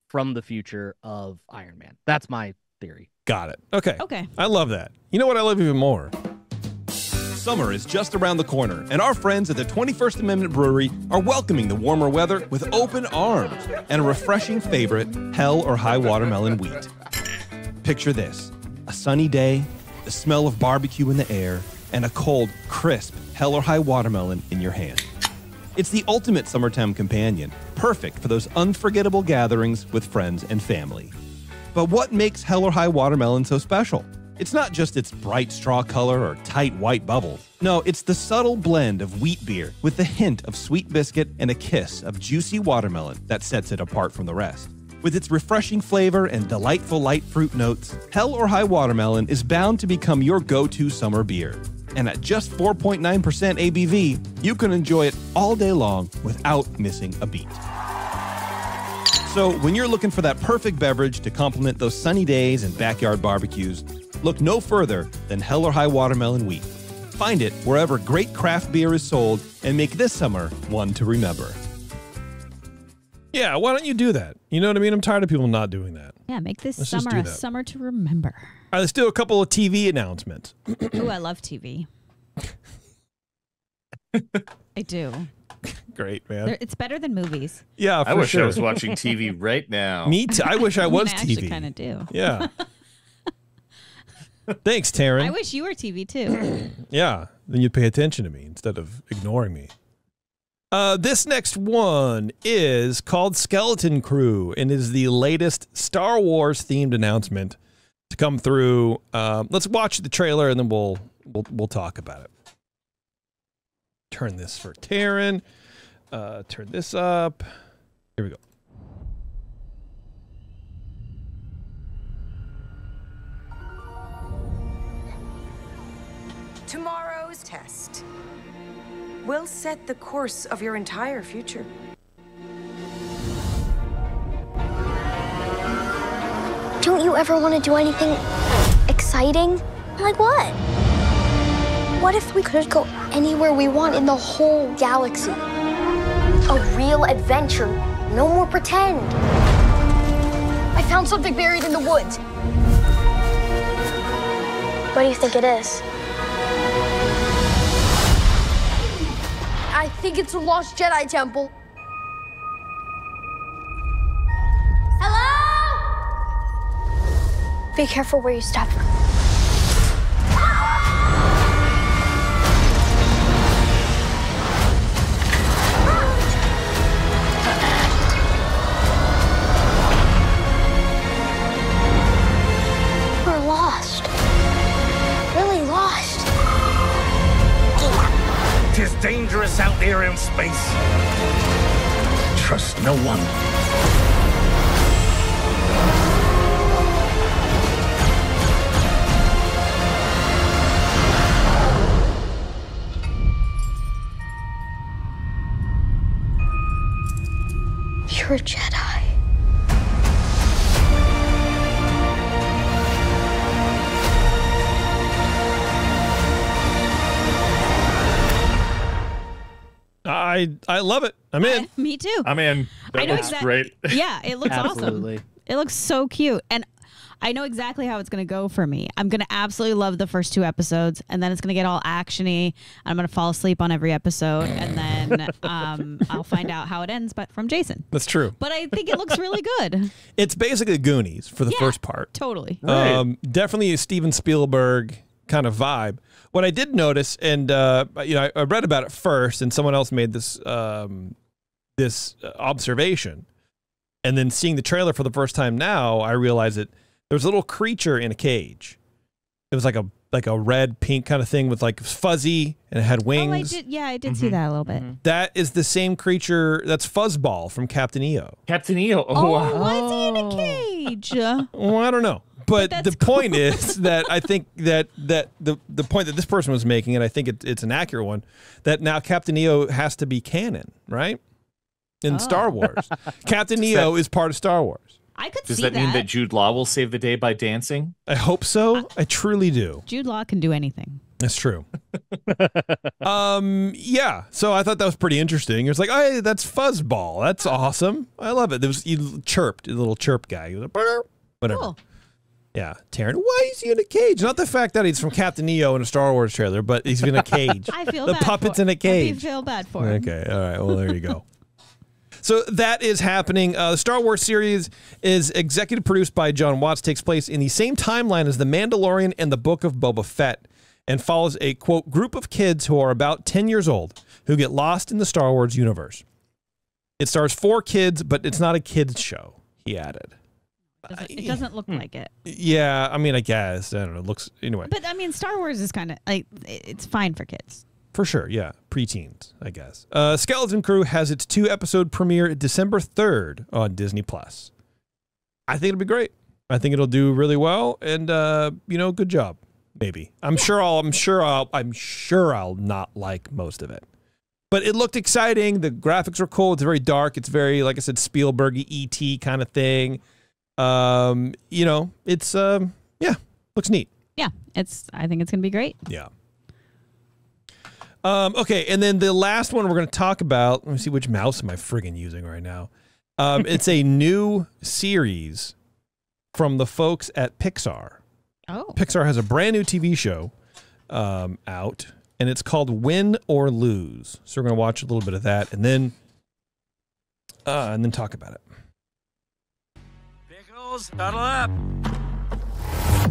from the future of Iron Man. That's my theory. Got it. Okay. Okay. I love that. You know what I love even more? Summer is just around the corner, and our friends at the 21st Amendment Brewery are welcoming the warmer weather with open arms and a refreshing favorite, Hell or High Watermelon Wheat. Picture this: a sunny day, the smell of barbecue in the air, and a cold, crisp Hell or High Watermelon in your hand. It's the ultimate summertime companion, perfect for those unforgettable gatherings with friends and family. But what makes Hell or High Watermelon so special? It's not just its bright straw color or tight white bubbles. No, it's the subtle blend of wheat beer with the hint of sweet biscuit and a kiss of juicy watermelon that sets it apart from the rest. With its refreshing flavor and delightful light fruit notes, Hell or High Watermelon is bound to become your go-to summer beer. And at just 4.9% ABV, you can enjoy it all day long without missing a beat. So when you're looking for that perfect beverage to complement those sunny days and backyard barbecues, look no further than Hell or High Watermelon Wheat. Find it wherever great craft beer is sold, and make this summer one to remember. Yeah, why don't you do that? You know what I mean? I'm tired of people not doing that. Yeah, make this summer a summer to remember. All right, let's do a couple of TV announcements. Ooh, I love TV. I do. Great, man. It's better than movies. Yeah, for I wish sure. I was watching TV right now. Me too. I wish I was I TV. actually kind of do. Yeah. Thanks, Taryn. I wish you were TV too. Yeah, then you'd pay attention to me instead of ignoring me. This next one is called Skeleton Crew and is the latest Star Wars themed announcement to come through. Let's watch the trailer and then we'll talk about it. Turn this for Taryn. Turn this up. Here we go. Tomorrow's test will set the course of your entire future. Don't you ever want to do anything exciting? Like what? What if we could go anywhere we want in the whole galaxy? A real adventure. No more pretend. I found something buried in the woods. What do you think it is? I think it's a lost Jedi temple. Hello? Be careful where you step. We're lost. Really lost. Tis dangerous out there in space. Trust no one. You're a Jedi. I love it. I'm in. Me too. I'm in. That looks great. Yeah, it looks Absolutely. awesome. It looks so cute. And I know exactly how it's going to go for me. I'm going to absolutely love the first 2 episodes, and then it's going to get all actiony, and I'm going to fall asleep on every episode, and then I'll find out how it ends, but from Jason. That's true. But I think it looks really good. It's basically Goonies for the first part. Totally. Definitely a Steven Spielberg kind of vibe. What I did notice, and I read about it first, and someone else made this observation, and then seeing the trailer for the first time now, I realized that there was a little creature in a cage. It was like a red pink kind of thing with like fuzzy, and it had wings. I did see that a little bit. That is the same creature that's Fuzzball from Captain EO. Captain EO. Oh, was he in a cage? Well, I don't know. But the point is that I think that the point that this person was making, and I think it's an accurate one, that now Captain EO has to be canon, right? In Star Wars. Captain EO is part of Star Wars. I could Does see that mean that Jude Law will save the day by dancing? I hope so. I truly do. Jude Law can do anything. That's true. Yeah. So I thought that was pretty interesting. It was like, hey, that's Fuzzball. That's awesome. I love it. He chirped, a little chirp guy. He was like, whatever. Cool. Yeah, Taryn, why is he in a cage? Not the fact that he's from Captain EO in a Star Wars trailer, but he's in a cage. I feel the bad puppet's for, in a cage. I feel bad for him. Okay, all right. Well, there you go. So that is happening. The Star Wars series is executive produced by John Watts, takes place in the same timeline as The Mandalorian and the Book of Boba Fett, and follows a, quote, group of kids who are about 10 years old who get lost in the Star Wars universe. It stars 4 kids, but it's not a kids show, he added. It doesn't look like it. Yeah, I mean, I guess. I don't know. It looks, anyway. But, I mean, Star Wars is kind of, like, it's fine for kids. For sure, yeah. Preteens, I guess. Skeleton Crew has its 2-episode premiere December 3rd on Disney+. I think it'll be great. I think it'll do really well, and, good job, maybe. I'm sure I'll not like most of it. But it looked exciting. The graphics were cool. It's very dark. It's very, like I said, Spielberg-y, E.T. kind of thing. It's looks neat. Yeah, I think it's gonna be great. Yeah. Okay, and then the last one we're going to talk about. Let me see, which mouse am I friggin' using right now? It's a new series from the folks at Pixar. Oh. Pixar has a brand new TV show out, and it's called Win or Lose. So we're going to watch a little bit of that, and then talk about it. Huddle up.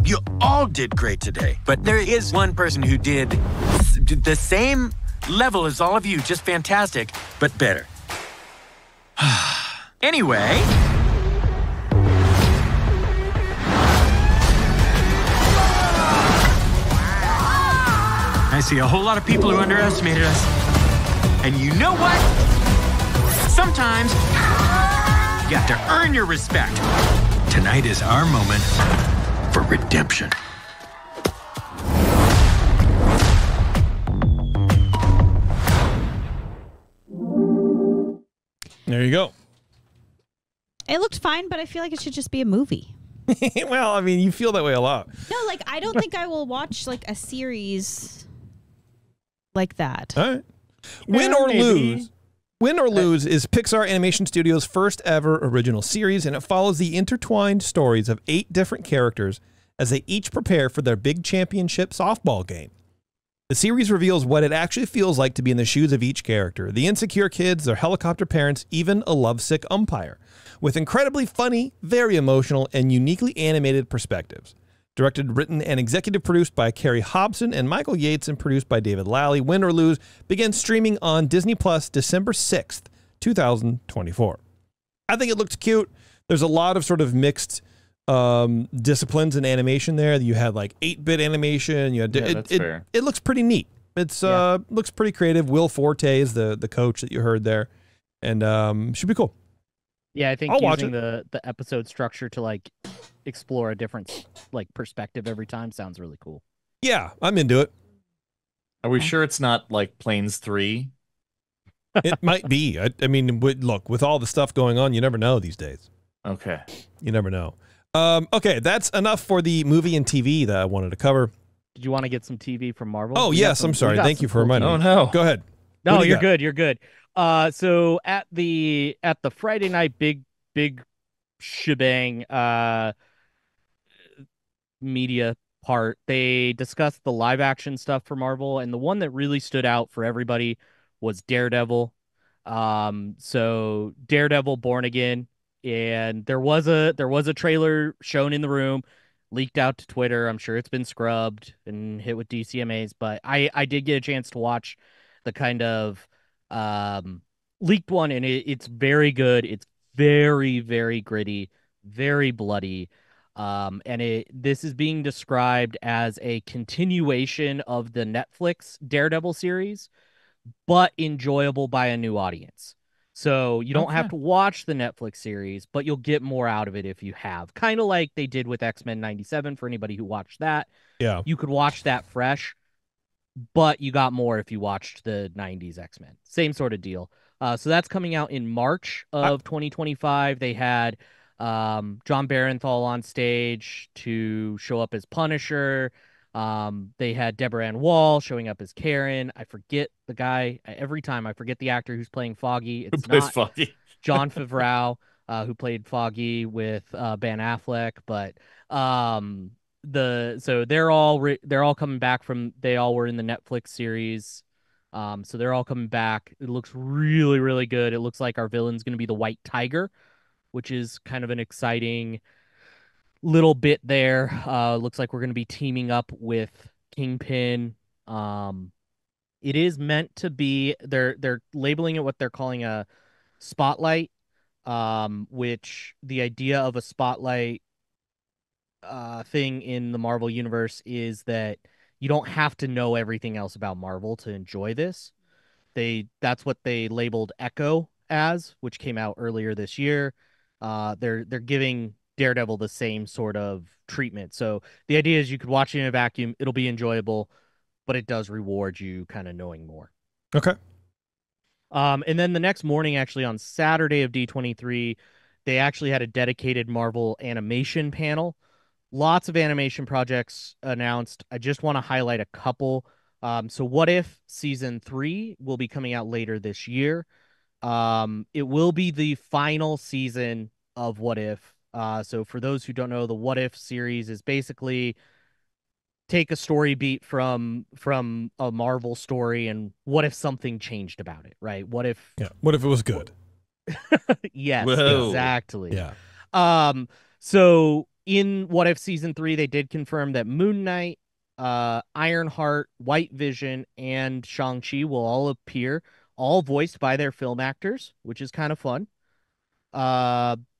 You all did great today, but there is one person who did the same level as all of you, just fantastic, but better. Anyway, I see a whole lot of people who underestimated us. And you know what? Sometimes you have to earn your respect. Tonight is our moment for redemption. There you go. It looked fine, but I feel like it should just be a movie. Well, I mean, you feel that way a lot. No, like, I don't think I will watch, like, a series like that. All right. Win or Lose is Pixar Animation Studios' first ever original series, and it follows the intertwined stories of 8 different characters as they each prepare for their big championship softball game. The series reveals what it actually feels like to be in the shoes of each character, the insecure kids, their helicopter parents, even a lovesick umpire, with incredibly funny, very emotional, and uniquely animated perspectives. Directed, written, and executive produced by Carrie Hobson and Michael Yates and produced by David Lally, Win or Lose begins streaming on Disney Plus December 6th, 2024. I think it looked cute. There's a lot of sort of mixed disciplines in animation there. You had like 8-bit animation. You had it looks pretty neat. It's looks pretty creative. Will Forte is the coach that you heard there, and should be cool. Yeah, I think using the episode structure to like explore a different like perspective every time sounds really cool. Yeah, I'm into it. Are we sure it's not like Planes 3? It might be. I mean, look, with all the stuff going on, you never know these days. Okay. You never know. Okay, that's enough for the movie and TV that I wanted to cover. Did you want to get some TV from Marvel? Oh, yes, I'm sorry. Thank you for reminding me. Oh, no. Go ahead. No, you're good. You're good. So at the Friday night big shebang media part, they discussed the live action stuff for Marvel, and the one that really stood out for everybody was Daredevil. So Daredevil Born Again, and there was a trailer shown in the room, leaked out to Twitter. I'm sure it's been scrubbed and hit with DCMAs, but I did get a chance to watch the kind of leaked one, and it's very good. It's very, very gritty, very bloody. And this is being described as a continuation of the Netflix Daredevil series, but enjoyable by a new audience. So you don't have to watch the Netflix series, but you'll get more out of it if you have. Kind of like they did with X-Men 97 for anybody who watched that. Yeah. You could watch that fresh, but you got more if you watched the 90s X-Men. Same sort of deal. So that's coming out in March of 2025. They had John Barenthal on stage to show up as Punisher. They had Deborah Ann Wall showing up as Karen. I forget the guy every time. I forget the actor who's playing Foggy. It's not Foggy? John Favreau, who played Foggy with Ben Affleck, but so they're all coming back from. They all were in the Netflix series. So they're all coming back. It looks really, really good. It looks like our villain's going to be the White Tiger, which is kind of an exciting little bit there. Looks like we're going to be teaming up with Kingpin. It is meant to be, they're labeling it what they're calling a spotlight, which the idea of a spotlight thing in the Marvel universe is that you don't have to know everything else about Marvel to enjoy this. That's what they labeled Echo as, which came out earlier this year. They're giving Daredevil the same sort of treatment. So the idea is you could watch it in a vacuum, it'll be enjoyable, but it does reward you kind of knowing more. Okay. And then the next morning, actually on Saturday of D23, they actually had a dedicated Marvel animation panel. Lots of animation projects announced. I just want to highlight a couple. So What If Season 3 will be coming out later this year. It will be the final season of What If. So for those who don't know, the What If series is basically take a story beat from a Marvel story and what if something changed about it, right? What if it was good? Yes, Whoa. exactly. Yeah. So in What If Season 3, they did confirm that Moon Knight, Ironheart, White Vision, and Shang-Chi will all appear, all voiced by their film actors, which is kind of fun.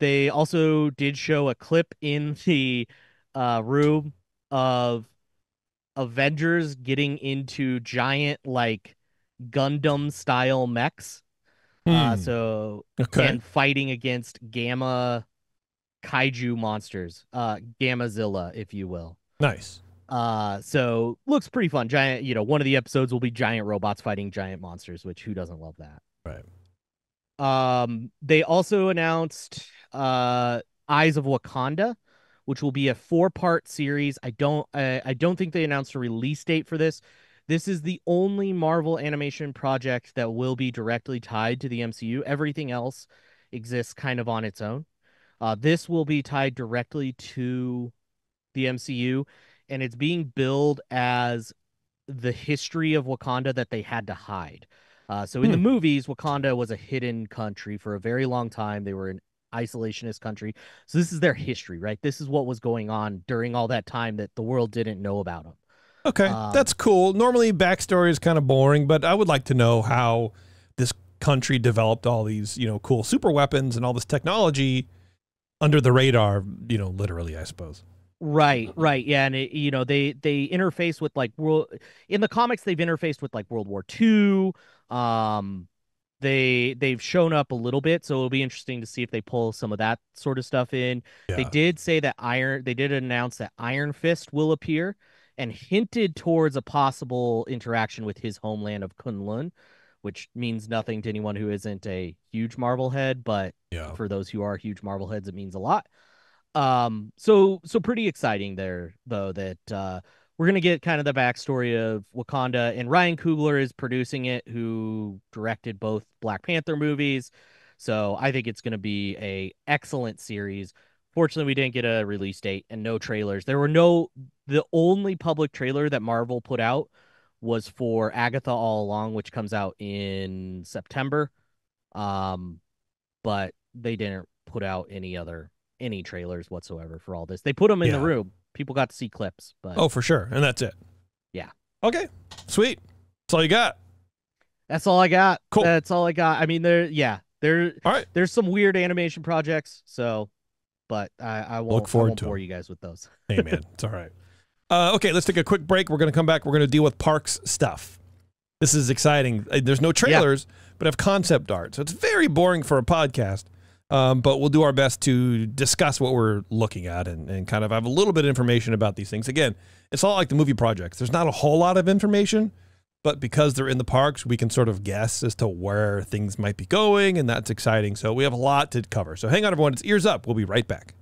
They also did show a clip in the room of Avengers getting into giant, like, Gundam-style mechs. And fighting against Gamma kaiju monsters, Gamazilla, if you will. Nice. So looks pretty fun. Giant, one of the episodes will be giant robots fighting giant monsters, which who doesn't love that? Right. They also announced Eyes of Wakanda, which will be a 4-part series. I don't think they announced a release date for this. This is the only Marvel animation project that will be directly tied to the MCU. Everything else exists kind of on its own. This will be tied directly to the MCU, and it's being billed as the history of Wakanda that they had to hide. So in the movies, Wakanda was a hidden country for a very long time. They were an isolationist country. So this is their history, right? This is what was going on during all that time that the world didn't know about them. Okay, that's cool. Normally, backstory is kind of boring, but I would like to know how this country developed all these, cool super weapons and all this technology under the radar, literally, I suppose. Right. Yeah. And, they interface with in the comics, they've interfaced with World War II. They've shown up a little bit, so it'll be interesting to see if they pull some of that sort of stuff in. Yeah. They did say that they did announce that Iron Fist will appear and hinted towards a possible interaction with his homeland of Kunlun, which means nothing to anyone who isn't a huge Marvel head, but for those who are huge Marvel heads, it means a lot. So pretty exciting there, though, that we're going to get kind of the backstory of Wakanda, and Ryan Coogler is producing it, who directed both Black Panther movies. So I think it's going to be a excellent series. Fortunately, we didn't get a release date and no trailers. The only public trailer that Marvel put out was for Agatha All Along, which comes out in September. But they didn't put out any trailers whatsoever for all this. They put them in the room. People got to see clips, but oh, for sure. And that's it. Yeah. Okay. Sweet. That's all you got. That's all I got. Cool. That's all I got. I mean, there's some weird animation projects, but I won't bore you guys with those. Hey, man. It's all right. Okay, let's take a quick break. We're going to come back. We're going to deal with parks stuff. This is exciting. There's no trailers, but I have concept art. So it's very boring for a podcast. But we'll do our best to discuss what we're looking at and kind of have a little bit of information about these things. Again, it's all like the movie projects. There's not a whole lot of information, but because they're in the parks, we can sort of guess as to where things might be going, and that's exciting. So we have a lot to cover. So hang on, everyone. It's Ears Up. We'll be right back.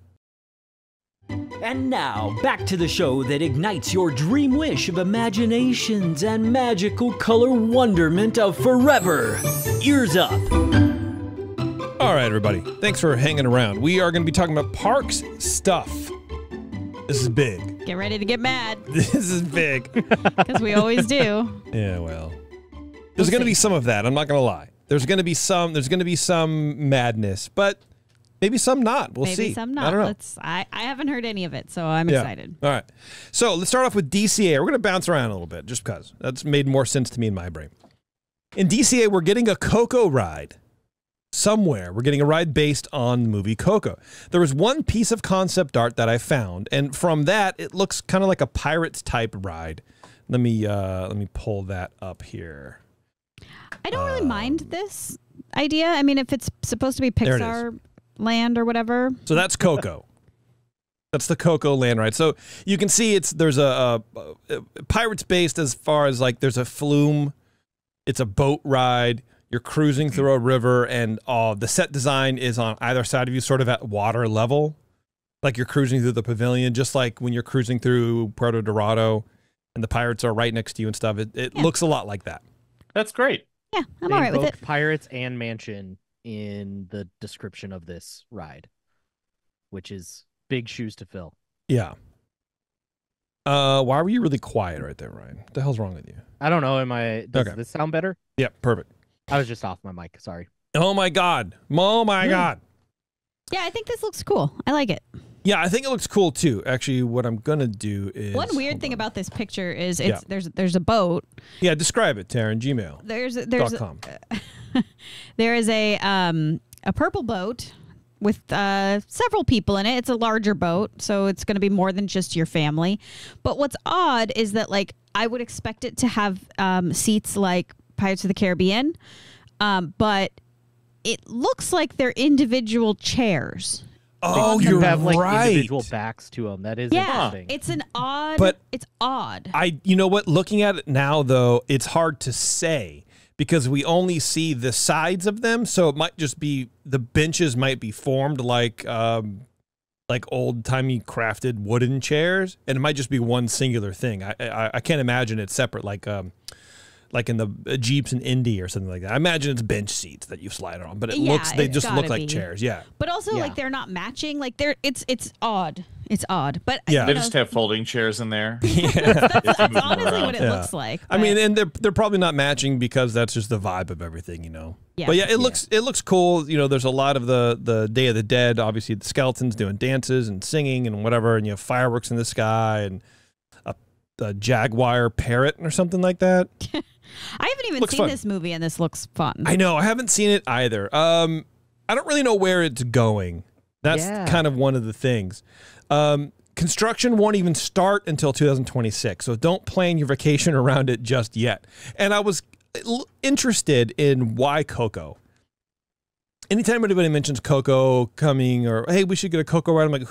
And now, back to the show that ignites your dream wish of imaginations and magical color wonderment of forever. Ears Up. All right, everybody. Thanks for hanging around. We are going to be talking about parks stuff. This is big. Get ready to get mad. This is big. Because we always do. Yeah, well. There's going to be some of that. I'm not going to lie. There's going to be some madness, but maybe some not. We'll see. Maybe some not. I don't know. I haven't heard any of it, so I'm excited. All right. So let's start off with DCA. We're going to bounce around a little bit just because. That's made more sense to me in my brain. In DCA, we're getting a Coco ride. Somewhere. We're getting a ride based on the movie Coco. There was one piece of concept art that I found, and from that, it looks kind of like a Pirates type ride. Let me pull that up here. I don't really mind this idea. I mean, if it's supposed to be Pixar land or whatever. So that's Coco. That's the Coco land ride. So you can see there's a Pirates based as far as like there's a flume. It's a boat ride. You're cruising through a river, and the set design is on either side of you, sort of at water level. Like you're cruising through the pavilion, just like when you're cruising through Puerto Dorado, and the pirates are right next to you and stuff. It looks a lot like that. That's great. Yeah, I'm all right with it. Pirates and mansion in the description of this ride, which is big shoes to fill. Yeah. Why were you really quiet right there, Ryan? What the hell's wrong with you? I don't know. Does this sound better? Yeah, perfect. I was just off my mic. Sorry. Oh, my God. Oh, my God. Yeah, I think this looks cool. I like it. Yeah, I think it looks cool, too. Actually, what I'm going to do is... One weird thing about this picture is there's a boat. Yeah, describe it, Taryn. Gmail. There is a purple boat with several people in it. It's a larger boat, so it's going to be more than just your family. But what's odd is that, like, I would expect it to have seats like Pirates of the Caribbean, but it looks like they're individual chairs. Oh, you're have, like, right. Individual backs to them. That is interesting. It's odd. It's odd. You know what? Looking at it now, though, it's hard to say because we only see the sides of them. So it might just be the benches might be formed like old timey crafted wooden chairs, and it might just be one singular thing. I can't imagine it's separate like in the Jeeps in Indy or something like that. I imagine it's bench seats that you slide on, but they just look like chairs. Yeah. But also like they're not matching. Like it's odd. It's odd, but Yeah. They just have folding chairs in there. that's honestly what it looks like. I mean, and they're probably not matching because that's just the vibe of everything, you know. Yeah. But yeah, it looks cool. You know, there's a lot of the Day of the Dead. Obviously, the skeletons doing dances and singing and whatever, and you have fireworks in the sky and a jaguar parrot or something like that. I haven't even seen this movie, and this looks fun. I know. I haven't seen it either. I don't really know where it's going. That's kind of one of the things. Construction won't even start until 2026, so don't plan your vacation around it just yet. And I was interested in why Coco. Anytime anybody mentions Coco coming or, hey, we should get a Coco ride, I'm like,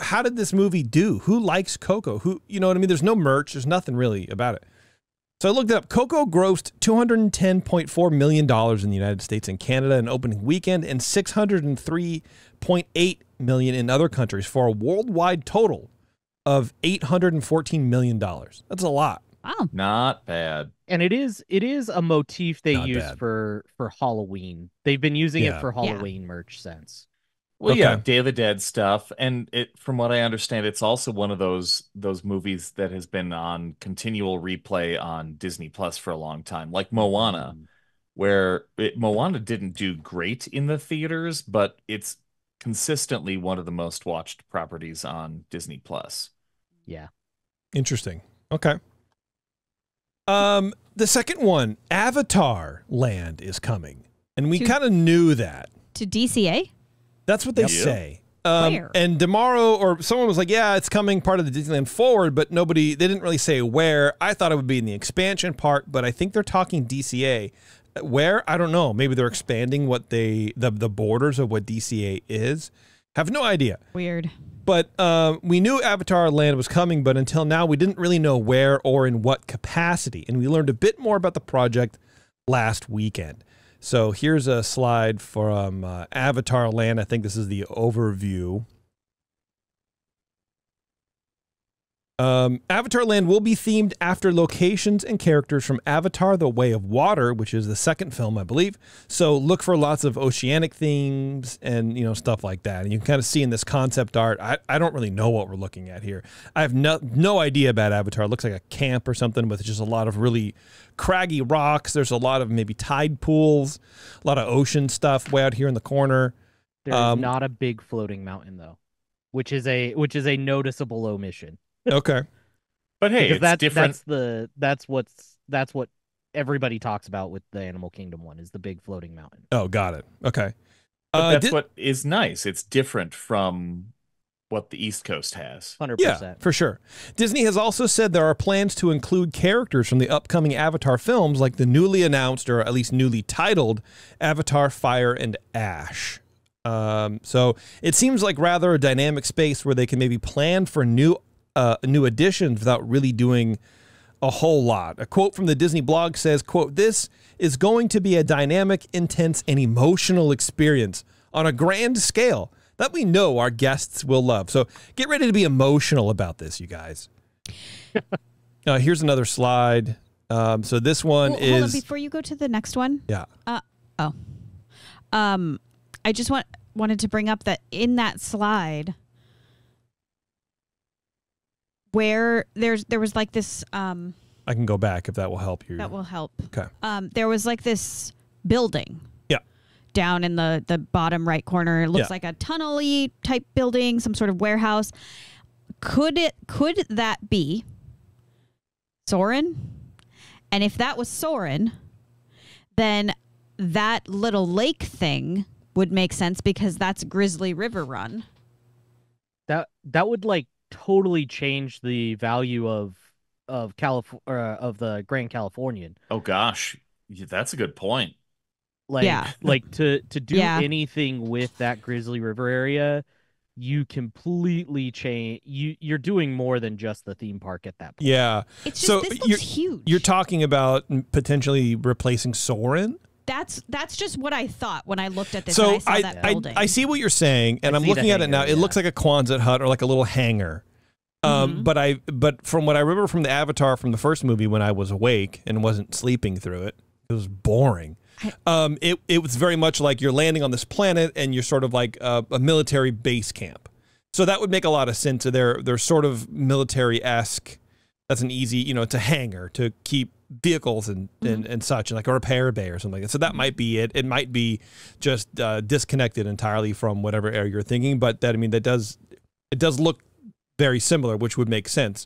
how did this movie do? Who likes Coco? You know what I mean? There's no merch. There's nothing really about it. So I looked it up. Coco grossed $210.4 million in the United States and Canada in opening weekend and $603.8 million in other countries for a worldwide total of $814 million. That's a lot. Wow. Not bad. And it is a motif they use for Halloween. They've been using it for Halloween merch since. Well, yeah, Day of the Dead stuff, and from what I understand, it's also one of those movies that has been on continual replay on Disney Plus for a long time, like Moana, where Moana didn't do great in the theaters, but it's consistently one of the most watched properties on Disney Plus. Yeah, interesting. Okay. The second one, Avatar Land, is coming, and we kind of knew that to DCA. That's what they say. And tomorrow, or someone was like, yeah, it's coming part of the Disneyland Forward, but they didn't really say where. I thought it would be in the expansion part, but I think they're talking DCA. Where? I don't know. Maybe they're expanding what the borders of what DCA is. Have no idea. Weird. But we knew Avatar Land was coming, but until now, we didn't really know where or in what capacity. And we learned a bit more about the project last weekend. So here's a slide from Avatar Land. I think this is the overview. Avatar Land will be themed after locations and characters from Avatar: The Way of Water, which is the second film, I believe. So look for lots of oceanic themes and stuff like that. And you can kind of see in this concept art. I don't really know what we're looking at here. I have no idea about Avatar. It looks like a camp or something with just a lot of really craggy rocks. There's a lot of maybe tide pools, a lot of ocean stuff way out here in the corner. There's not a big floating mountain though, which is a noticeable omission. Okay, but hey, it's different. That's what everybody talks about with the Animal Kingdom one is the big floating mountain. Oh, got it. Okay, but that's what is nice. It's different from what the East Coast has. 100%. Yeah, for sure. Disney has also said there are plans to include characters from the upcoming Avatar films, like the newly announced, or at least newly titled, Avatar: Fire and Ash. So it seems like rather a dynamic space where they can maybe plan for new additions without really doing a whole lot. A quote from the Disney blog says, quote, "This is going to be a dynamic, intense, and emotional experience on a grand scale that we know our guests will love." So get ready to be emotional about this, you guys. Here's another slide. So this one is... Hold on, before you go to the next one. Yeah. I just wanted to bring up that in that slide... where there was like this I can go back if that will help you. That will help. Okay. There was like this building. Yeah. Down in the bottom right corner. It looks like a tunnel-y type building, some sort of warehouse. Could that be Soarin'? And if that was Soarin', then that little lake thing would make sense because that's Grizzly River Run. That would totally change the value of the Grand Californian. Oh gosh, that's a good point. To do anything with that Grizzly River area, you completely change. You're doing more than just the theme park at that point. Yeah, it's just this looks huge. You're talking about potentially replacing Soarin'? That's just what I thought when I looked at this. So and I saw that building. I see what you're saying, and I'm looking at it now. It looks like a Quonset hut or like a little hangar. But from what I remember from the Avatar from the first movie, when I was awake and wasn't sleeping through it, it was boring. It was very much like you're landing on this planet and you're sort of like a military base camp. So that would make a lot of sense. They're sort of military-esque. That's an easy, it's a hangar to keep vehicles and such, and like a repair bay or something like that. So that might be it. It might be just disconnected entirely from whatever area you're thinking, but it does look very similar, which would make sense.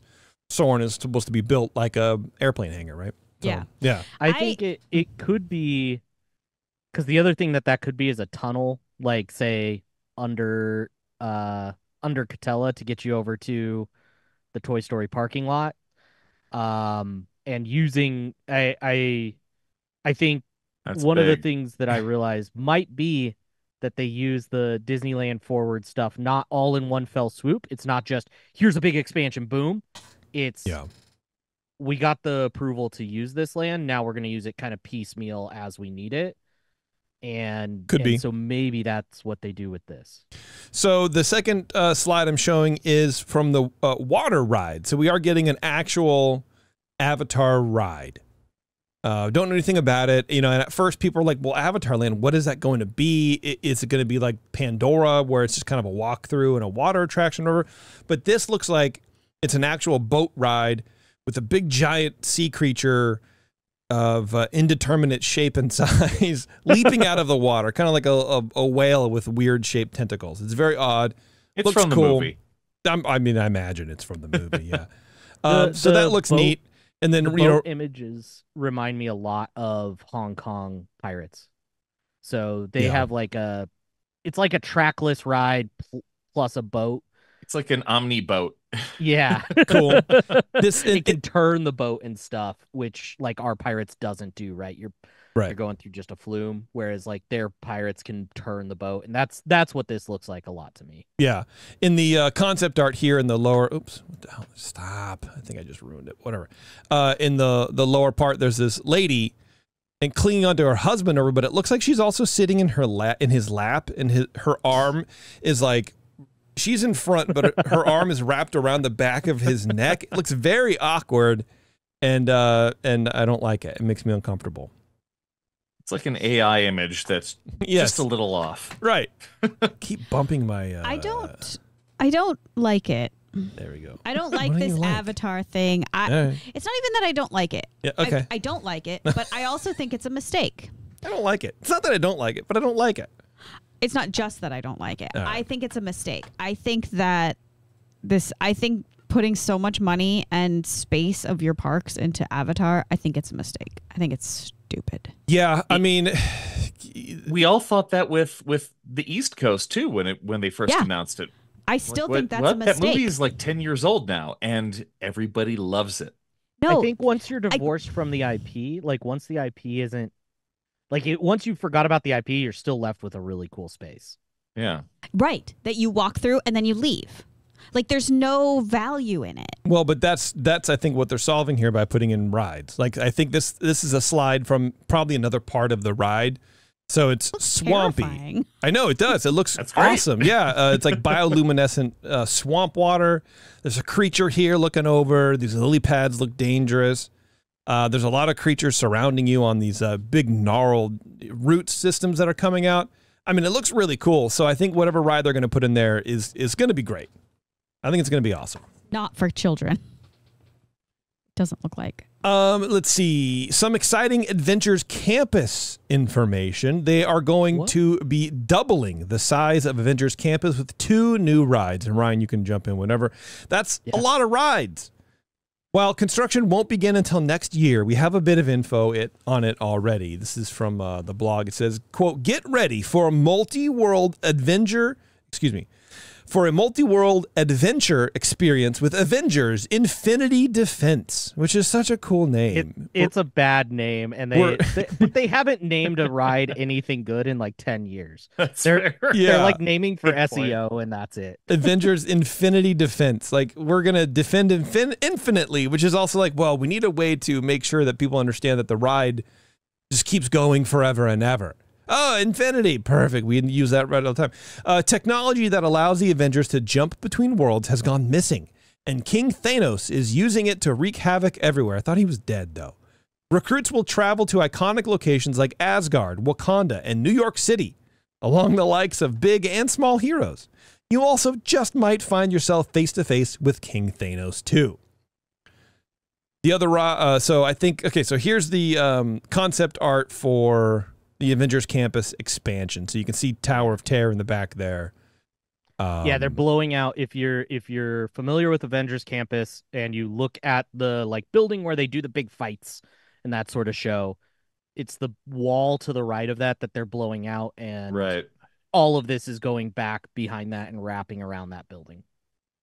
Soren is supposed to be built like a airplane hangar, right? So, yeah. I think it could be, because the other thing that could be is a tunnel, like say under Catella to get you over to the Toy Story parking lot. And using I think That's one of the big. things that I realized might be that they use the Disneyland Forward stuff not all in one fell swoop. It's not just here's a big expansion, boom. It's we got the approval to use this land. Now we're going to use it kind of piecemeal as we need it. And Could be. So maybe that's what they do with this. So the second slide I'm showing is from the water ride. So we are getting an actual Avatar ride. Don't know anything about it. And at first people are like, well, Avatar Land, what is that going to be? Is it going to be like Pandora, where it's just kind of a walkthrough and a water attraction over? But this looks like it's an actual boat ride with a big giant sea creature of indeterminate shape and size leaping out of the water, kind of like a whale with weird shaped tentacles. It's very odd. It's looks from the cool. movie. I imagine it's from the movie. Yeah. So that looks neat. And then the boat images remind me a lot of Hong Kong Pirates. So they have it's like a trackless ride plus a boat. It's like an omni boat. Yeah. Cool. It can turn the boat and stuff, which like our Pirates doesn't do, right? You're going through just a flume, whereas like their Pirates can turn the boat, and that's what this looks like a lot to me. Yeah. In the concept art here in the lower, oops, what the hell? Stop. I think I just ruined it. Whatever. In the lower part, there's this lady and clinging onto her husband over, but it looks like she's also sitting in his lap, and her arm is like, she's in front, but her arm is wrapped around the back of his neck. It looks very awkward, and I don't like it. It makes me uncomfortable. It's like an AI image that's just a little off. Right. Keep bumping my... I don't like it. There we go. I don't like this Avatar thing. It's not even that I don't like it. Yeah, okay. I don't like it, but I also think it's a mistake. I don't like it. It's not that I don't like it, but I don't like it. It's not just that I don't like it. All right. I think it's a mistake. I think putting so much money and space of your parks into Avatar, I think it's a mistake. I think it's stupid. Yeah, I mean, we all thought that with the East Coast too when they first announced it. I still think that's a mistake. That movie is like 10 years old now, and everybody loves it. No, I think once you're divorced from the IP, like once the IP isn't once you forgot about the IP, you're still left with a really cool space. Yeah. Right. That you walk through and then you leave. Like there's no value in it. Well, but that's I think what they're solving here by putting in rides. Like I think this is a slide from probably another part of the ride. So it's swampy. Terrifying. I know it does. It looks awesome. Yeah, it's like bioluminescent swamp water. There's a creature here looking over. These lily pads look dangerous. There's a lot of creatures surrounding you on these big gnarled root systems that are coming out. I mean, it looks really cool. So I think whatever ride they're going to put in there is going to be great. I think it's going to be awesome. Not for children. Doesn't look like. Let's see. Some exciting Adventures Campus information. They are going to be doubling the size of Adventures Campus with 2 new rides. And Ryan, you can jump in whenever. That's a lot of rides. While construction won't begin until next year, we have a bit of info on it already. This is from the blog. It says, quote, "Get ready for a multi-world adventure experience with Avengers Infinity Defense," which is such a cool name. It's a bad name, and they haven't named a ride anything good in like 10 years. They're like naming for SEO, and that's it. Avengers Infinity Defense. Like, we're going to defend infinitely, which is also like, well, we need a way to make sure that people understand that the ride just keeps going forever and ever. Oh, infinity. Perfect. We use that right all the time. Technology that allows the Avengers to jump between worlds has gone missing, and King Thanos is using it to wreak havoc everywhere. I thought he was dead, though. Recruits will travel to iconic locations like Asgard, Wakanda, and New York City, along the likes of big and small heroes. you also just might find yourself face to face with King Thanos too. The other, so I think, okay, so here's the concept art for the Avengers Campus expansion. So you can see Tower of Terror in the back there. Yeah, they're blowing out. If you're familiar with Avengers Campus and you look at the like building where they do the big fights and that sort of show, it's the wall to the right of that they're blowing out, and all of this is going back behind that and wrapping around that building.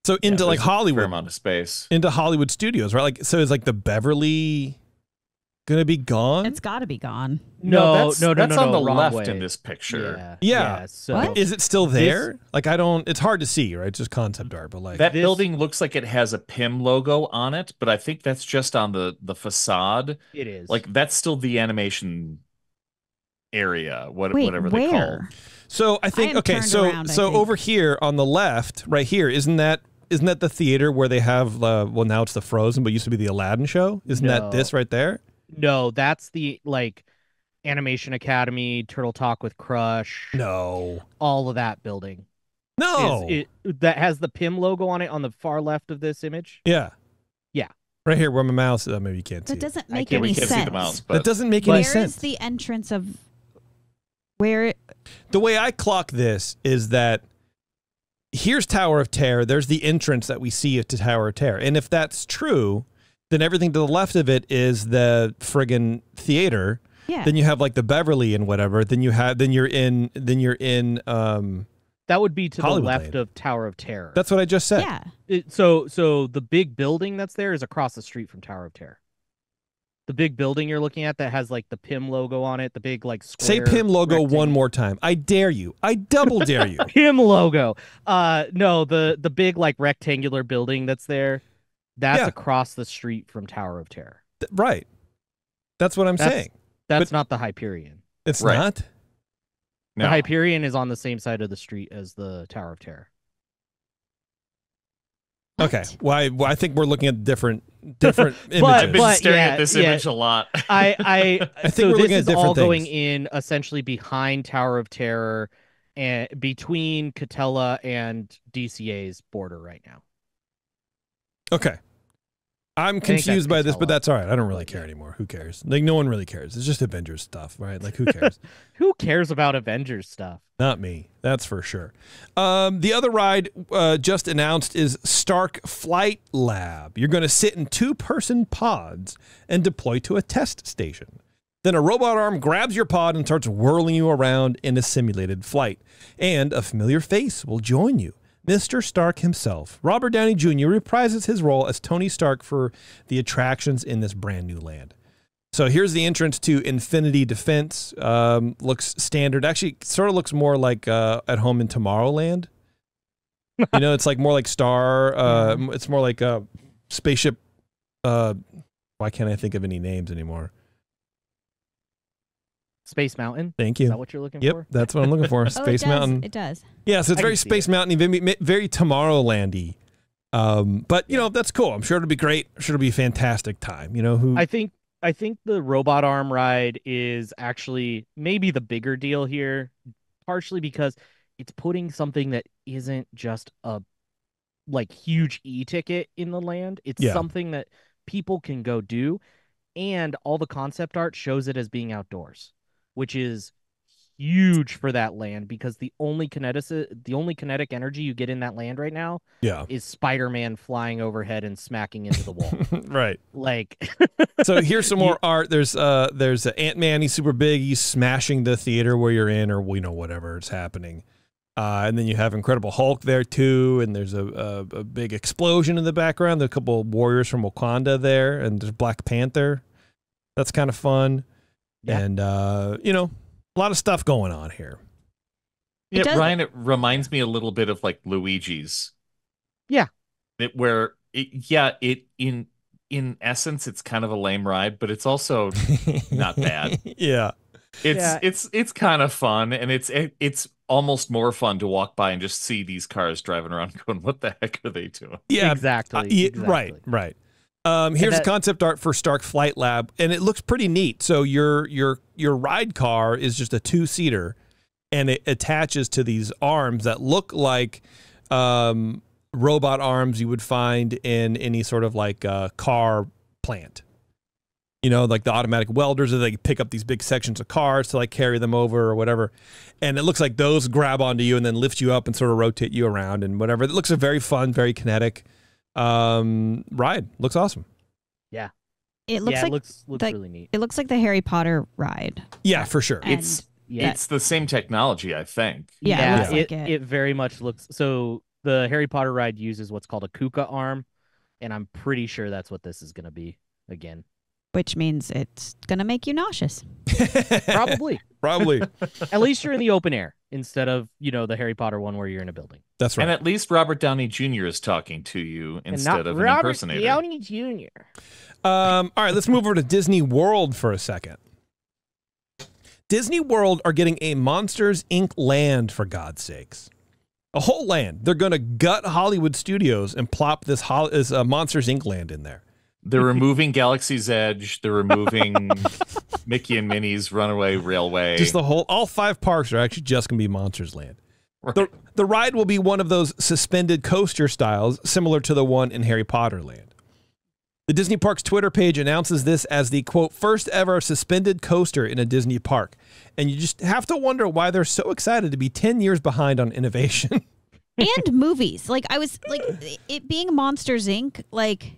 So into like Hollywood, fair amount of space into Hollywood studios, right? Like, so is like the Beverly gonna be gone? It's got to be gone. No, that's on the wrong left way. in this picture. Yeah. So What? Is it still there? Like, I don't. It's hard to see, right? It's just concept art, but like That building looks like it has a PIM logo on it, but I think that's just on the facade. It is. Like, that's still the animation area, Wait, whatever they call it. So I think am okay. turned So around, I think. over here on the left, right here, isn't that the theater where they have? Well, now it's the Frozen, but it used to be the Aladdin show. Isn't that this right there? No, that's the like Animation Academy, Turtle Talk with Crush. No, all of that building. No, that has the PIM logo on it on the far left of this image. Yeah. Yeah. Right here where my mouse is. Maybe you can't see. That doesn't it. make any we can't sense. see the mouse, but That doesn't make any Where sense. is the entrance of where? The way I clock this is that here's Tower of Terror. There's the entrance that we see to Tower of Terror. And if that's true, then everything to the left of it is the friggin' theater. Yeah. Then you have like the Beverly and whatever. Then you're in That would be to Hollywood the left Lane. of Tower of Terror. That's what I just said. Yeah. So the big building that's there is across the street from Tower of Terror. The big building you're looking at that has like the PIM logo on it, the big like Say square PIM logo rectangle. one more time. I dare you. I double dare you. PIM logo. No, the big like rectangular building that's there, that's Yeah. across the street from Tower of Terror. Right. That's what I'm saying. That's not the Hyperion. It's Right. not. The Hyperion is on the same side of the street as the Tower of Terror. Okay. Well, I think we're looking at different images. I've been staring at this image a lot. I think so we're this looking at is different all going things. in essentially behind Tower of Terror and between Catella and DCA's border right now. Okay. I'm think that's confused by this, but Catella. that's all right. I don't really care anymore. Who cares? Like, no one really cares. It's just Avengers stuff, right? Like, who cares? Who cares about Avengers stuff? Not me. That's for sure. The other ride just announced is Stark Flight Lab. You're going to sit in two-person pods and deploy to a test station. Then a robot arm grabs your pod and starts whirling you around in a simulated flight. And a familiar face will join you. Mr. Stark himself, Robert Downey Jr., reprises his role as Tony Stark for the attractions in this brand new land. So here's the entrance to Infinity Defense. Looks standard. Actually, sort of looks more like At Home in Tomorrowland. You know, it's like more like Star. It's more like a spaceship. Why can't I think of any names anymore? Space Mountain? Thank you. Is that what you're looking Yep, for? that's what I'm looking for. Space it does. Mountain. It does. Yeah, so it's I very can see Space it. Mountain-y, very Tomorrowland-y. But, you know, that's cool. I'm sure it'll be great. I'm sure it'll be a fantastic time. You know, who? I think the robot arm ride is actually maybe the bigger deal here, partially because it's putting something that isn't just a like huge e-ticket in the land. It's Yeah. something that people can go do, and all the concept art shows it as being outdoors, which is huge for that land because the only kinetic energy you get in that land right now Yeah. is Spider-Man flying overhead and smacking into the wall. Right. Like So here's some more art. There's Ant-Man. He's super big. He's smashing the theater where you're in, or whatever is happening. And then you have Incredible Hulk there too, and there's a big explosion in the background. There's a couple of warriors from Wakanda there, and there's Black Panther. That's kind of fun. Yeah. And a lot of stuff going on here. Yeah, Ryan, it reminds me a little bit of like Luigi's. Yeah. In essence, it's kind of a lame ride, but it's also not bad. Yeah. It's kind of fun, and it's almost more fun to walk by and just see these cars driving around going, what the heck are they doing? Yeah, exactly. Right. Here's the concept art for Stark Flight Lab, and it looks pretty neat. So your ride car is just a two-seater, and it attaches to these arms that look like robot arms you would find in any sort of like car plant. You know, like the automatic welders that they pick up these big sections of cars to like carry them over or whatever. And it looks like those grab onto you and then lift you up and sort of rotate you around and whatever. It looks a very fun, very kinetic ride. Looks awesome. Yeah. It looks like looks really neat. It looks like the Harry Potter ride. Yeah, for sure. It's the same technology, I think. Yeah, it looks like it very much looks. So the Harry Potter ride uses what's called a KUKA arm, and I'm pretty sure that's what this is going to be again. Which means it's going to make you nauseous. Probably. At least you're in the open air instead of, the Harry Potter one where you're in a building. That's right. And at least Robert Downey Jr. is talking to you instead of an impersonator. Downey Jr. All right, let's move over to Disney World for a second. Disney World are getting a Monsters, Inc. land, for God's sakes. A whole land. They're going to gut Hollywood Studios and plop this Monsters, Inc. land in there. They're removing Galaxy's Edge. They're removing Mickey and Minnie's Runaway Railway. Just all 5 parks are actually just going to be Monsters Land. Right. The ride will be one of those suspended coaster styles, similar to the one in Harry Potter Land. The Disney Parks Twitter page announces this as the, quote, first ever suspended coaster in a Disney park. And you just have to wonder why they're so excited to be 10 years behind on innovation. And movies. Like, I was, like, it being Monsters, Inc., like,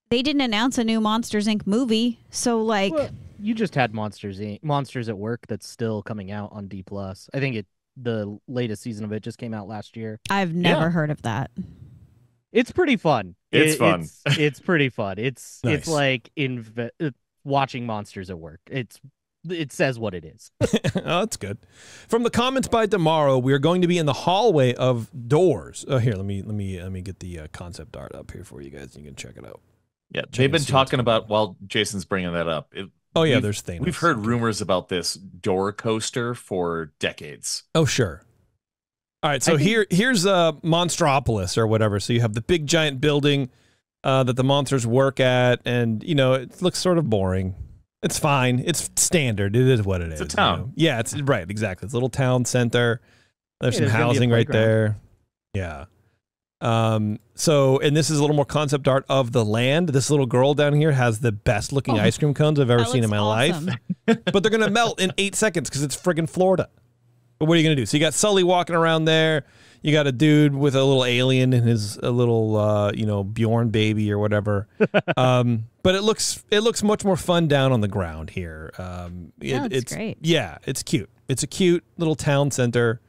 they didn't announce a new Monsters, Inc. movie. So, like... Well, you just had Monsters, Inc. Monsters at Work that's still coming out on D+. I think the latest season of it just came out last year. I've never heard of that. It's pretty fun. It's fun. It's pretty fun. It's Nice. it's like watching Monsters at Work. It says what it is. Oh, that's good. From the comments by tomorrow, we are going to be in the hallway of doors. Oh, here, let me get the concept art up here for you guys. You can check it out. Yeah, they've been talking about while Jason's bringing that up. There's Thanos. We've heard rumors about this door coaster for decades. Oh, sure. All right, so here's Monstropolis or whatever. So you have the big giant building that the monsters work at, and it looks sort of boring. It's fine. It's standard. It is what it is. It's a town. Yeah, it's right. Exactly. It's a little town center. There's some housing right there. Yeah. And this is a little more concept art of the land. This little girl down here has the best looking ice cream cones I've ever seen in my life. But they're gonna melt in 8 seconds because it's friggin' Florida. But what are you gonna do? So you got Sully walking around there. You got a dude with a little alien and a little Bjorn baby or whatever. But it looks much more fun down on the ground here. It's great. Yeah, it's cute. It's a cute little town center.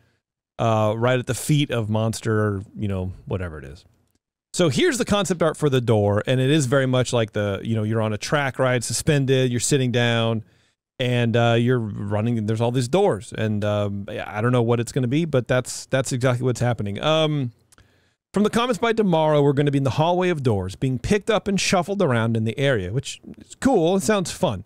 Right at the feet of Monster, whatever it is. So here's the concept art for the door, and it is very much like you're on a track ride, suspended, you're sitting down, and you're running, and there's all these doors, and I don't know what it's going to be, but that's exactly what's happening. From the comments by tomorrow, we're going to be in the hallway of doors, being picked up and shuffled around in the area, which is cool. It sounds fun.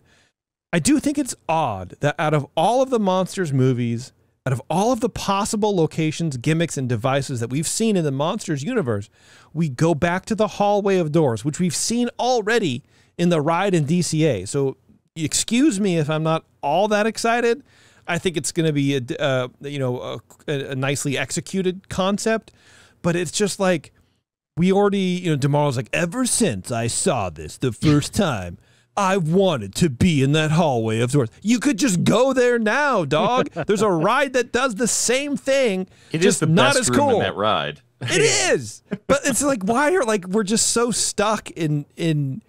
I do think it's odd that out of all of the Monsters movies, out of all of the possible locations, gimmicks, and devices that we've seen in the Monsters universe, we go back to the hallway of doors, which we've seen already in the ride in DCA. So excuse me if I'm not all that excited. I think it's going to be a nicely executed concept, but it's just like we already, tomorrow's like, ever since I saw this the first time, I wanted to be in that hallway of doors. You could just go there now, dog. There's a ride that does the same thing. It is the not best as room cool. in that ride. It is. But it's like, we're just so stuck in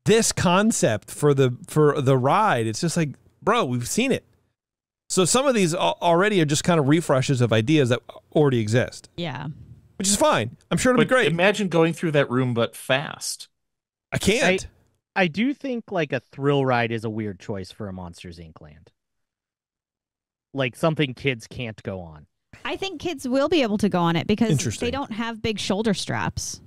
this concept for the ride. It's just like, bro, we've seen it. So some of these already are just kind of refreshes of ideas that already exist. Yeah. Which is fine. I'm sure it'll be great. Imagine going through that room, but fast. I can't. I do think like a thrill ride is a weird choice for a Monsters, Inc. land. Like something kids can't go on. I think kids will be able to go on it because they don't have big shoulder straps.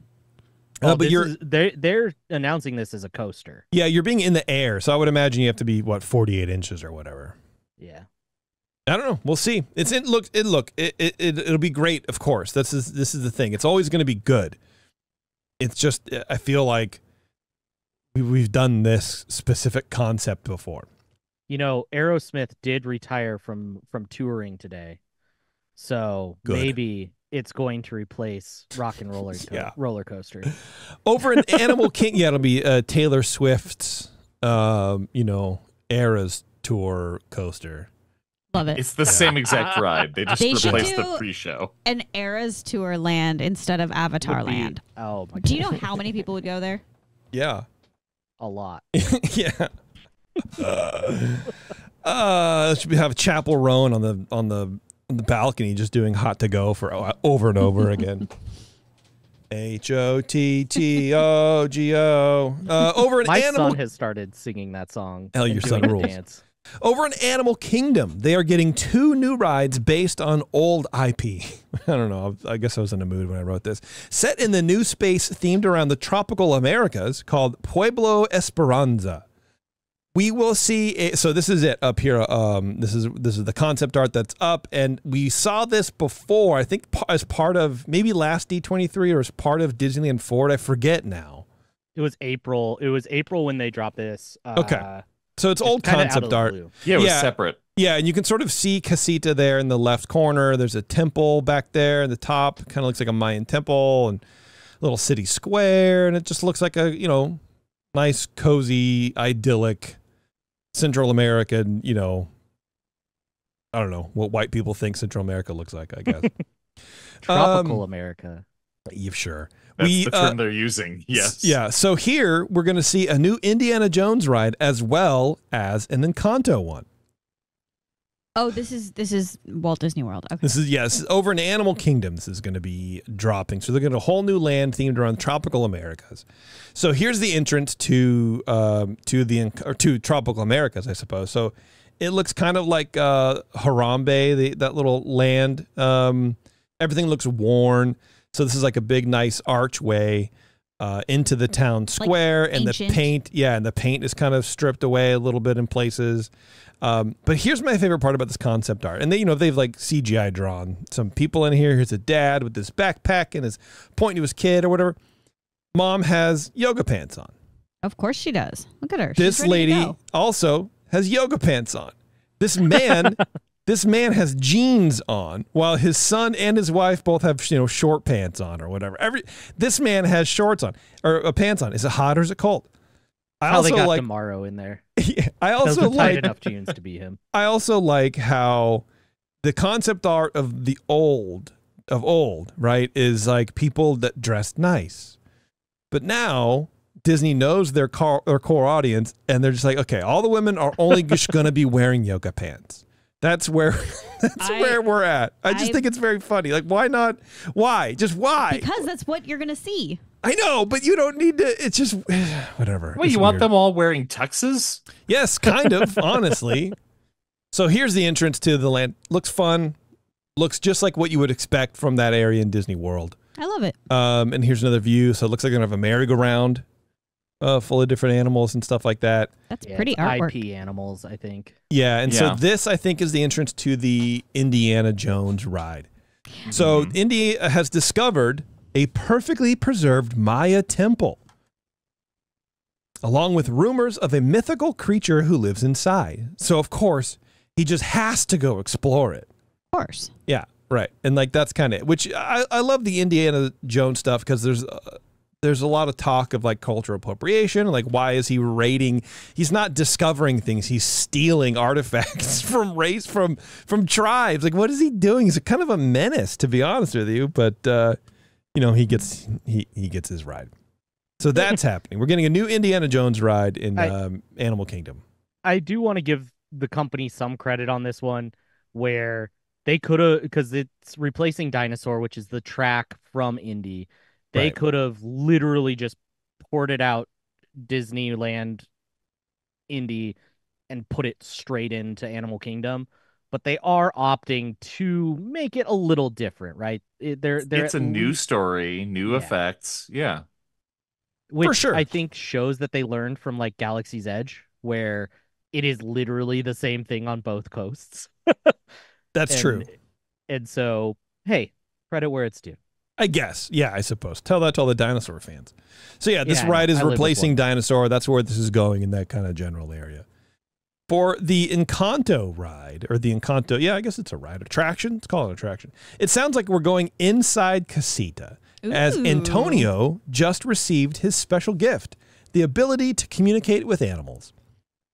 But they're announcing this as a coaster. Yeah, you're being in the air, so I would imagine you have to be 48 inches or whatever. Yeah. I don't know. We'll see. It'll be great, of course. This is the thing. It's always going to be good. It's just I feel like we've done this specific concept before. Aerosmith did retire from touring today, so Good. maybe it's going to replace Rock and Roller Coaster. Over in Animal King, it'll be Taylor Swift's, Eras Tour coaster. Love it. It's the same exact ride. They just replaced the pre-show. An Eras Tour land instead of Avatar Land. Oh my God. Do you know how many people would go there? Yeah. A lot. Yeah. Should we have Chapel Roan on the balcony just doing Hot to Go for over and over again. HOTTOGO. Over in My Animal... son has started singing that song. Hell, your son rules. Dance. Over in Animal Kingdom, they are getting 2 new rides based on old IP. I don't know. I guess I was in a mood when I wrote this. Set in the new space themed around the tropical Americas called Pueblo Esperanza. We will see. So this is it up here. This is the concept art that's up, and we saw this before. I think as part of maybe last D23 or as part of Disneyland Forward. I forget now. It was April. It was April when they dropped this. Okay. So it's old concept art. Yeah, it was separate. Yeah, and you can sort of see Casita there in the left corner. There's a temple back there in the top. Kind of looks like a Mayan temple and a little city square. And it just looks like a, nice, cozy, idyllic Central American, I don't know what white people think Central America looks like, I guess. Tropical America. Sure. That's the term they're using. Yes. Yeah. So here we're going to see a new Indiana Jones ride as well as an Encanto one. Oh, this is Walt Disney World. Okay. This is over in Animal Kingdom. This is going to be dropping. So they're going to a whole new land themed around tropical Americas. So here's the entrance to tropical Americas, I suppose. So it looks kind of like Harambe, that little land. Everything looks worn. So this is like a big, nice archway into the town square, like and ancient. The paint is kind of stripped away a little bit in places. But here's my favorite part about this concept art, and they've like CGI drawn some people in here. Here's a dad with this backpack and is pointing to his kid or whatever. Mom has yoga pants on. Of course she does. Look at her. This lady also has yoga pants on. This man. This man has jeans on, while his son and his wife both have, short pants on or whatever. This man has shorts on or pants on. Is it hot or is it cold? How they got Tomorrow in there. Yeah, I also like enough jeans to be him. I also like how the concept art of the old, right, is like people that dress nice, but now Disney knows their core audience, and they're just like, okay, all the women are only just going to be wearing yoga pants. That's where we're at. I just think it's very funny. Like, why not? Why? Just why? Because that's what you're going to see. I know, but you don't need to. It's just whatever. Wait, you want them all wearing tuxes? Yes, kind of, honestly. So here's the entrance to the land. Looks fun. Looks just like what you would expect from that area in Disney World. I love it. And here's another view. So it looks like they're going to have a merry-go-round full of different animals and stuff like that. That's pretty artwork. IP animals, I think. Yeah, and so this, I think, is the entrance to the Indiana Jones ride. So Indy has discovered a perfectly preserved Maya temple, along with rumors of a mythical creature who lives inside. So, of course, he just has to go explore it. Of course. Yeah, right. And, that's kind of it, which I love the Indiana Jones stuff because there's a lot of talk of cultural appropriation. Like, why is he raiding? He's not discovering things. He's stealing artifacts from tribes. Like, what is he doing? He's kind of a menace, to be honest with you. But, he gets his ride. So that's happening. We're getting a new Indiana Jones ride in Animal Kingdom. I do want to give the company some credit on this one where they could have, because it's replacing Dinosaur, which is the track from Indy. They could have literally just ported out Disneyland Indy and put it straight into Animal Kingdom, but they are opting to make it a little different, right? It's a new story, new effects, which for sure. I think shows that they learned from Galaxy's Edge, where it is literally the same thing on both coasts. That's true. And so, hey, credit where it's due. I guess. Yeah, I suppose. Tell that to all the dinosaur fans. So, this ride is replacing Dinosaur. That's where this is going in that kind of general area. For the Encanto ride, or the Encanto, yeah, I guess it's a ride. Attraction? Let's call it an attraction. It sounds like we're going inside Casita, as Antonio just received his special gift, the ability to communicate with animals.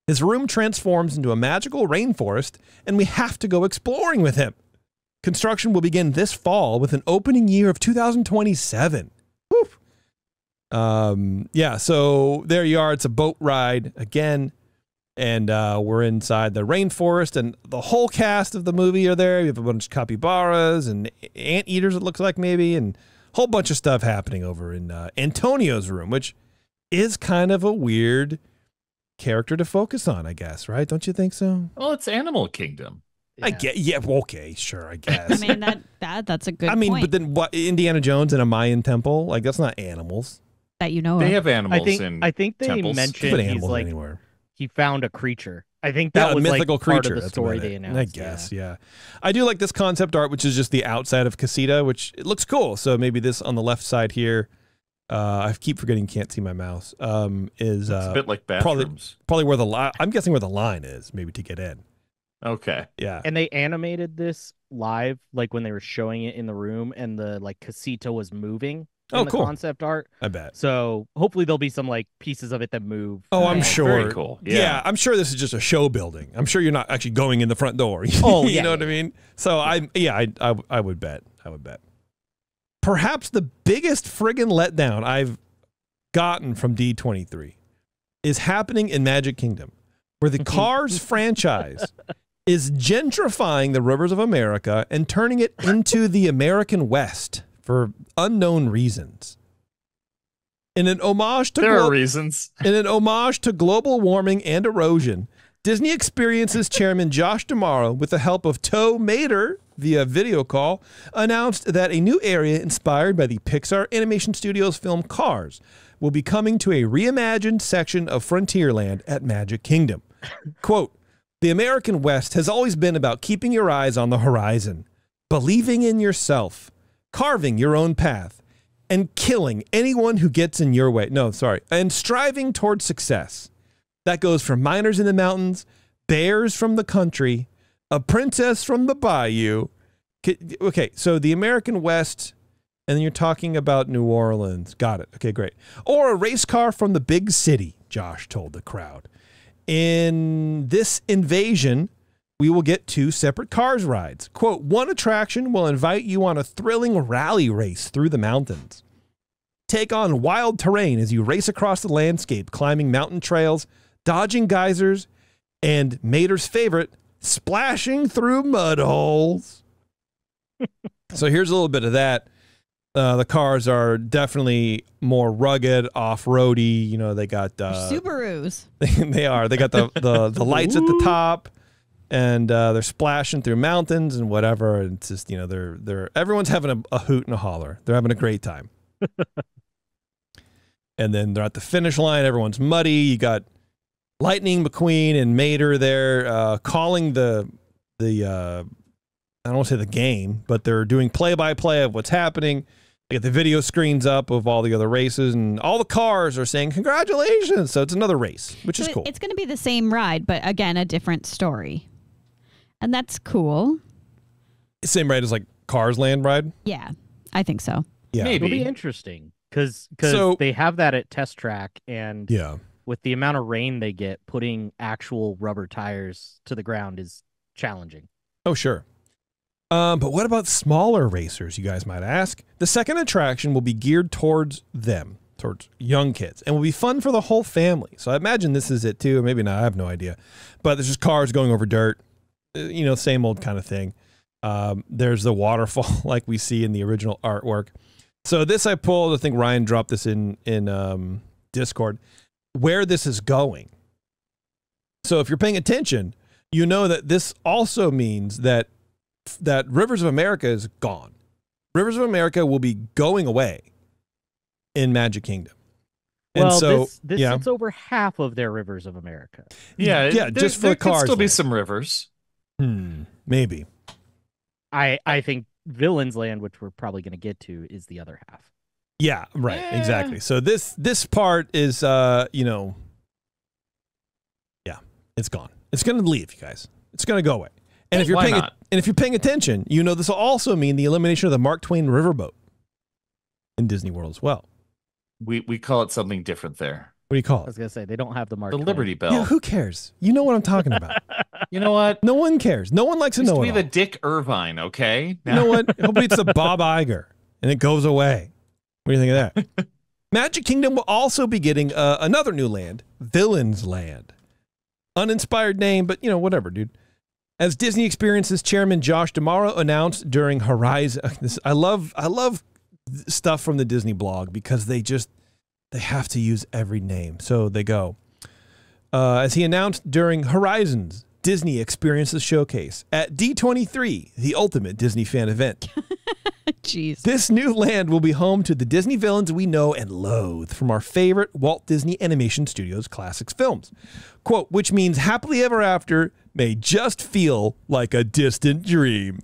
His room transforms into a magical rainforest, and we have to go exploring with him. Construction will begin this fall with an opening year of 2027. Woo! Yeah, so there you are. It's a boat ride again. And we're inside the rainforest, and the whole cast of the movie are there. You have a bunch of capybaras and anteaters, it looks like, maybe, and a whole bunch of stuff happening over in Antonio's room, which is kind of a weird character to focus on, I guess, right? Don't you think so? Well, it's Animal Kingdom. I get, yeah, okay, sure, I guess. I mean, that's a good point. I mean, but then what? Indiana Jones in a Mayan temple? Like, that's not animals. That you know They of. have animals I think they temples. mentioned he's like anywhere. He found a creature. I think that was a mythical like part creature. of the That's story about they it. announced. I guess, yeah. I do like this concept art, which is just the outside of Casita, which it looks cool. So maybe this on the left side here, I keep forgetting, can't see my mouse, is It's a bit like bathrooms. probably where the line, I'm guessing where the line is, maybe to get in. Okay. Yeah. And they animated this live, like when they were showing it in the room, and the like Casita was moving. In the cool. Concept art. I bet. So hopefully there'll be some like pieces of it that move. Oh, I'm sure. Very cool. Yeah, I'm sure this is just a show building. I'm sure you're not actually going in the front door. Oh, you know what I mean? So I would bet. I would bet. Perhaps the biggest friggin' letdown I've gotten from D23 is happening in Magic Kingdom, where the Cars franchise is gentrifying the rivers of America and turning it into the American West for unknown reasons. In an homage to there are reasons. In an homage to global warming and erosion, Disney Experiences chairman Josh D'Amaro, with the help of Toe Mater via video call, announced that a new area inspired by the Pixar Animation Studios film Cars will be coming to a reimagined section of Frontierland at Magic Kingdom. Quote, "The American West has always been about keeping your eyes on the horizon, believing in yourself, carving your own path, and killing anyone who gets in your way." No, sorry. And striving towards success. That goes from miners in the mountains, bears from the country, a princess from the bayou. Okay, so the American West, and then you're talking about New Orleans. Got it. Okay, great. Or a race car from the big city, Josh told the crowd. In this invasion, we will get 2 separate Cars rides. Quote, "One attraction will invite you on a thrilling rally race through the mountains. Take on wild terrain as you race across the landscape, climbing mountain trails, dodging geysers, and Mater's favorite, splashing through mud holes." So here's a little bit of that. The cars are definitely more rugged, off-roady. You know, they got Subarus. They are. They got the lights at the top. And they're splashing through mountains and whatever. And it's just, you know, they're everyone's having a hoot and a holler. They're having a great time. And then they're at the finish line. Everyone's muddy. You got Lightning McQueen and Mater there calling the I don't want to say the game, but they're doing play-by-play of what's happening. They get the video screens up of all the other races, and all the cars are saying congratulations. So it's another race, which is cool. It's going to be the same ride, but again, a different story. And that's cool. Same ride as like Cars Land ride? Yeah, I think so. Yeah. It'll be interesting because they have that at Test Track, and with the amount of rain they get, putting actual rubber tires to the ground is challenging. Oh, sure. But what about smaller racers, you guys might ask? The second attraction will be geared towards them, towards young kids, and will be fun for the whole family. So I imagine this is it too, or maybe not, I have no idea. But there's just cars going over dirt, you know, same old kind of thing. There's the waterfall like we see in the original artwork. So this I pulled, I think Ryan dropped this in Discord, where this is going. So if you're paying attention, you know that this also means that Rivers of America is gone. Rivers of America will be going away in Magic Kingdom. And well, so, this it's over half of their Rivers of America. Yeah, just for the cars. There could still be land. some rivers. Maybe. I think Villains Land, which we're probably going to get to, is the other half. Yeah, right, exactly. So this part is, you know, yeah, it's gone. It's going to leave, you guys. It's going to go away. And if you're Why paying not? and if you're paying attention, you know this will also mean the elimination of the Mark Twain riverboat in Disney World as well. We call it something different there. What do you call I it? was gonna say they don't have the Mark The Twain. Liberty Bell. Yeah, who cares? You know what I'm talking about. You know what? No one cares. No one likes to Used know to be it the all. Dick Irvine, okay? You know what? Hopefully it's the Bob Iger, and it goes away. What do you think of that? Magic Kingdom will also be getting another new land, Villains Land. Uninspired name, but, whatever, dude. As Disney Experiences chairman Josh D'Amaro announced during Horizon... I love stuff from the Disney blog because they have to use every name. So they go. As he announced during Horizon's Disney Experiences Showcase at D23, the ultimate Disney fan event. Jeez. This new land will be home to the Disney villains we know and loathe from our favorite Walt Disney Animation Studios classics films. Quote, which means happily ever after may just feel like a distant dream.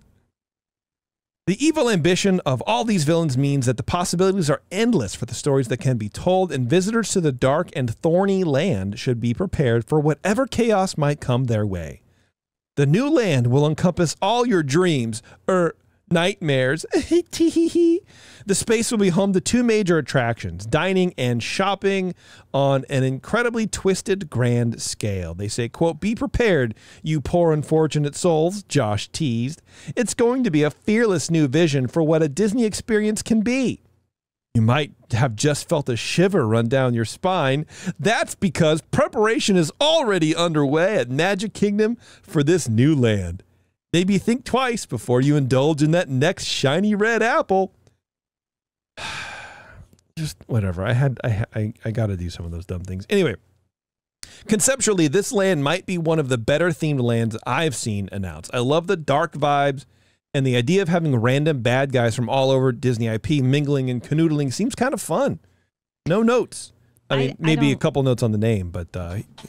The evil ambition of all these villains means that the possibilities are endless for the stories that can be told, and visitors to the dark and thorny land should be prepared for whatever chaos might come their way. The new land will encompass all your dreams, nightmares. The space will be home to two major attractions, dining and shopping on an incredibly twisted grand scale. They say, quote, be prepared, you poor unfortunate souls, Josh teased. It's going to be a fearless new vision for what a Disney experience can be. You might have just felt a shiver run down your spine. That's because preparation is already underway at Magic Kingdom for this new land. Maybe think twice before you indulge in that next shiny red apple. Just whatever. I got to do some of those dumb things. Anyway, conceptually, this land might be one of the better themed lands I've seen announced. I love the dark vibes, and the idea of having random bad guys from all over Disney IP mingling and canoodling seems kind of fun. No notes. I mean, maybe a couple notes on the name, but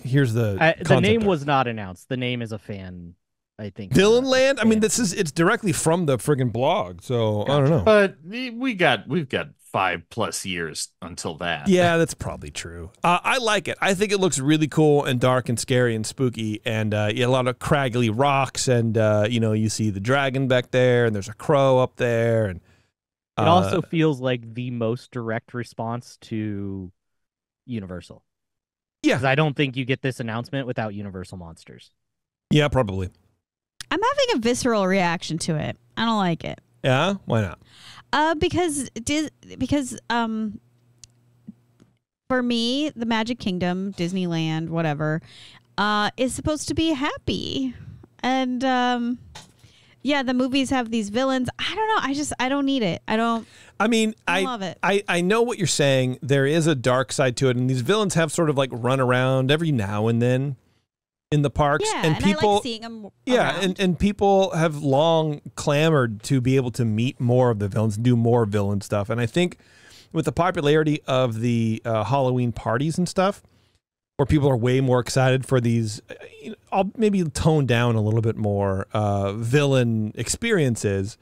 here's the name art. was not announced. The name is a fan, I think. Villain Land? I mean, it's directly from the friggin' blog, so I don't know. But we've got 5+ years until that. Yeah, that's probably true. I like it. I think it looks really cool and dark and scary and spooky, and a lot of craggly rocks, and you see the dragon back there, and there's a crow up there, and it also feels like the most direct response to Universal. Yeah, because I don't think you get this announcement without Universal Monsters. Yeah, probably. I'm having a visceral reaction to it. I don't like it. Yeah, why not? Because for me, the Magic Kingdom, Disneyland, whatever, is supposed to be happy, and the movies have these villains. I don't know. I don't need it. I don't love it. I know what you're saying. There is a dark side to it, and these villains have sort of like run around every now and then in the parks, and people I like seeing them around. and people have long clamored to be able to meet more of the villains, do more villain stuff, and I think with the popularity of the Halloween parties and stuff, where people are way more excited for these, I'll maybe tone down a little bit more villain experiences,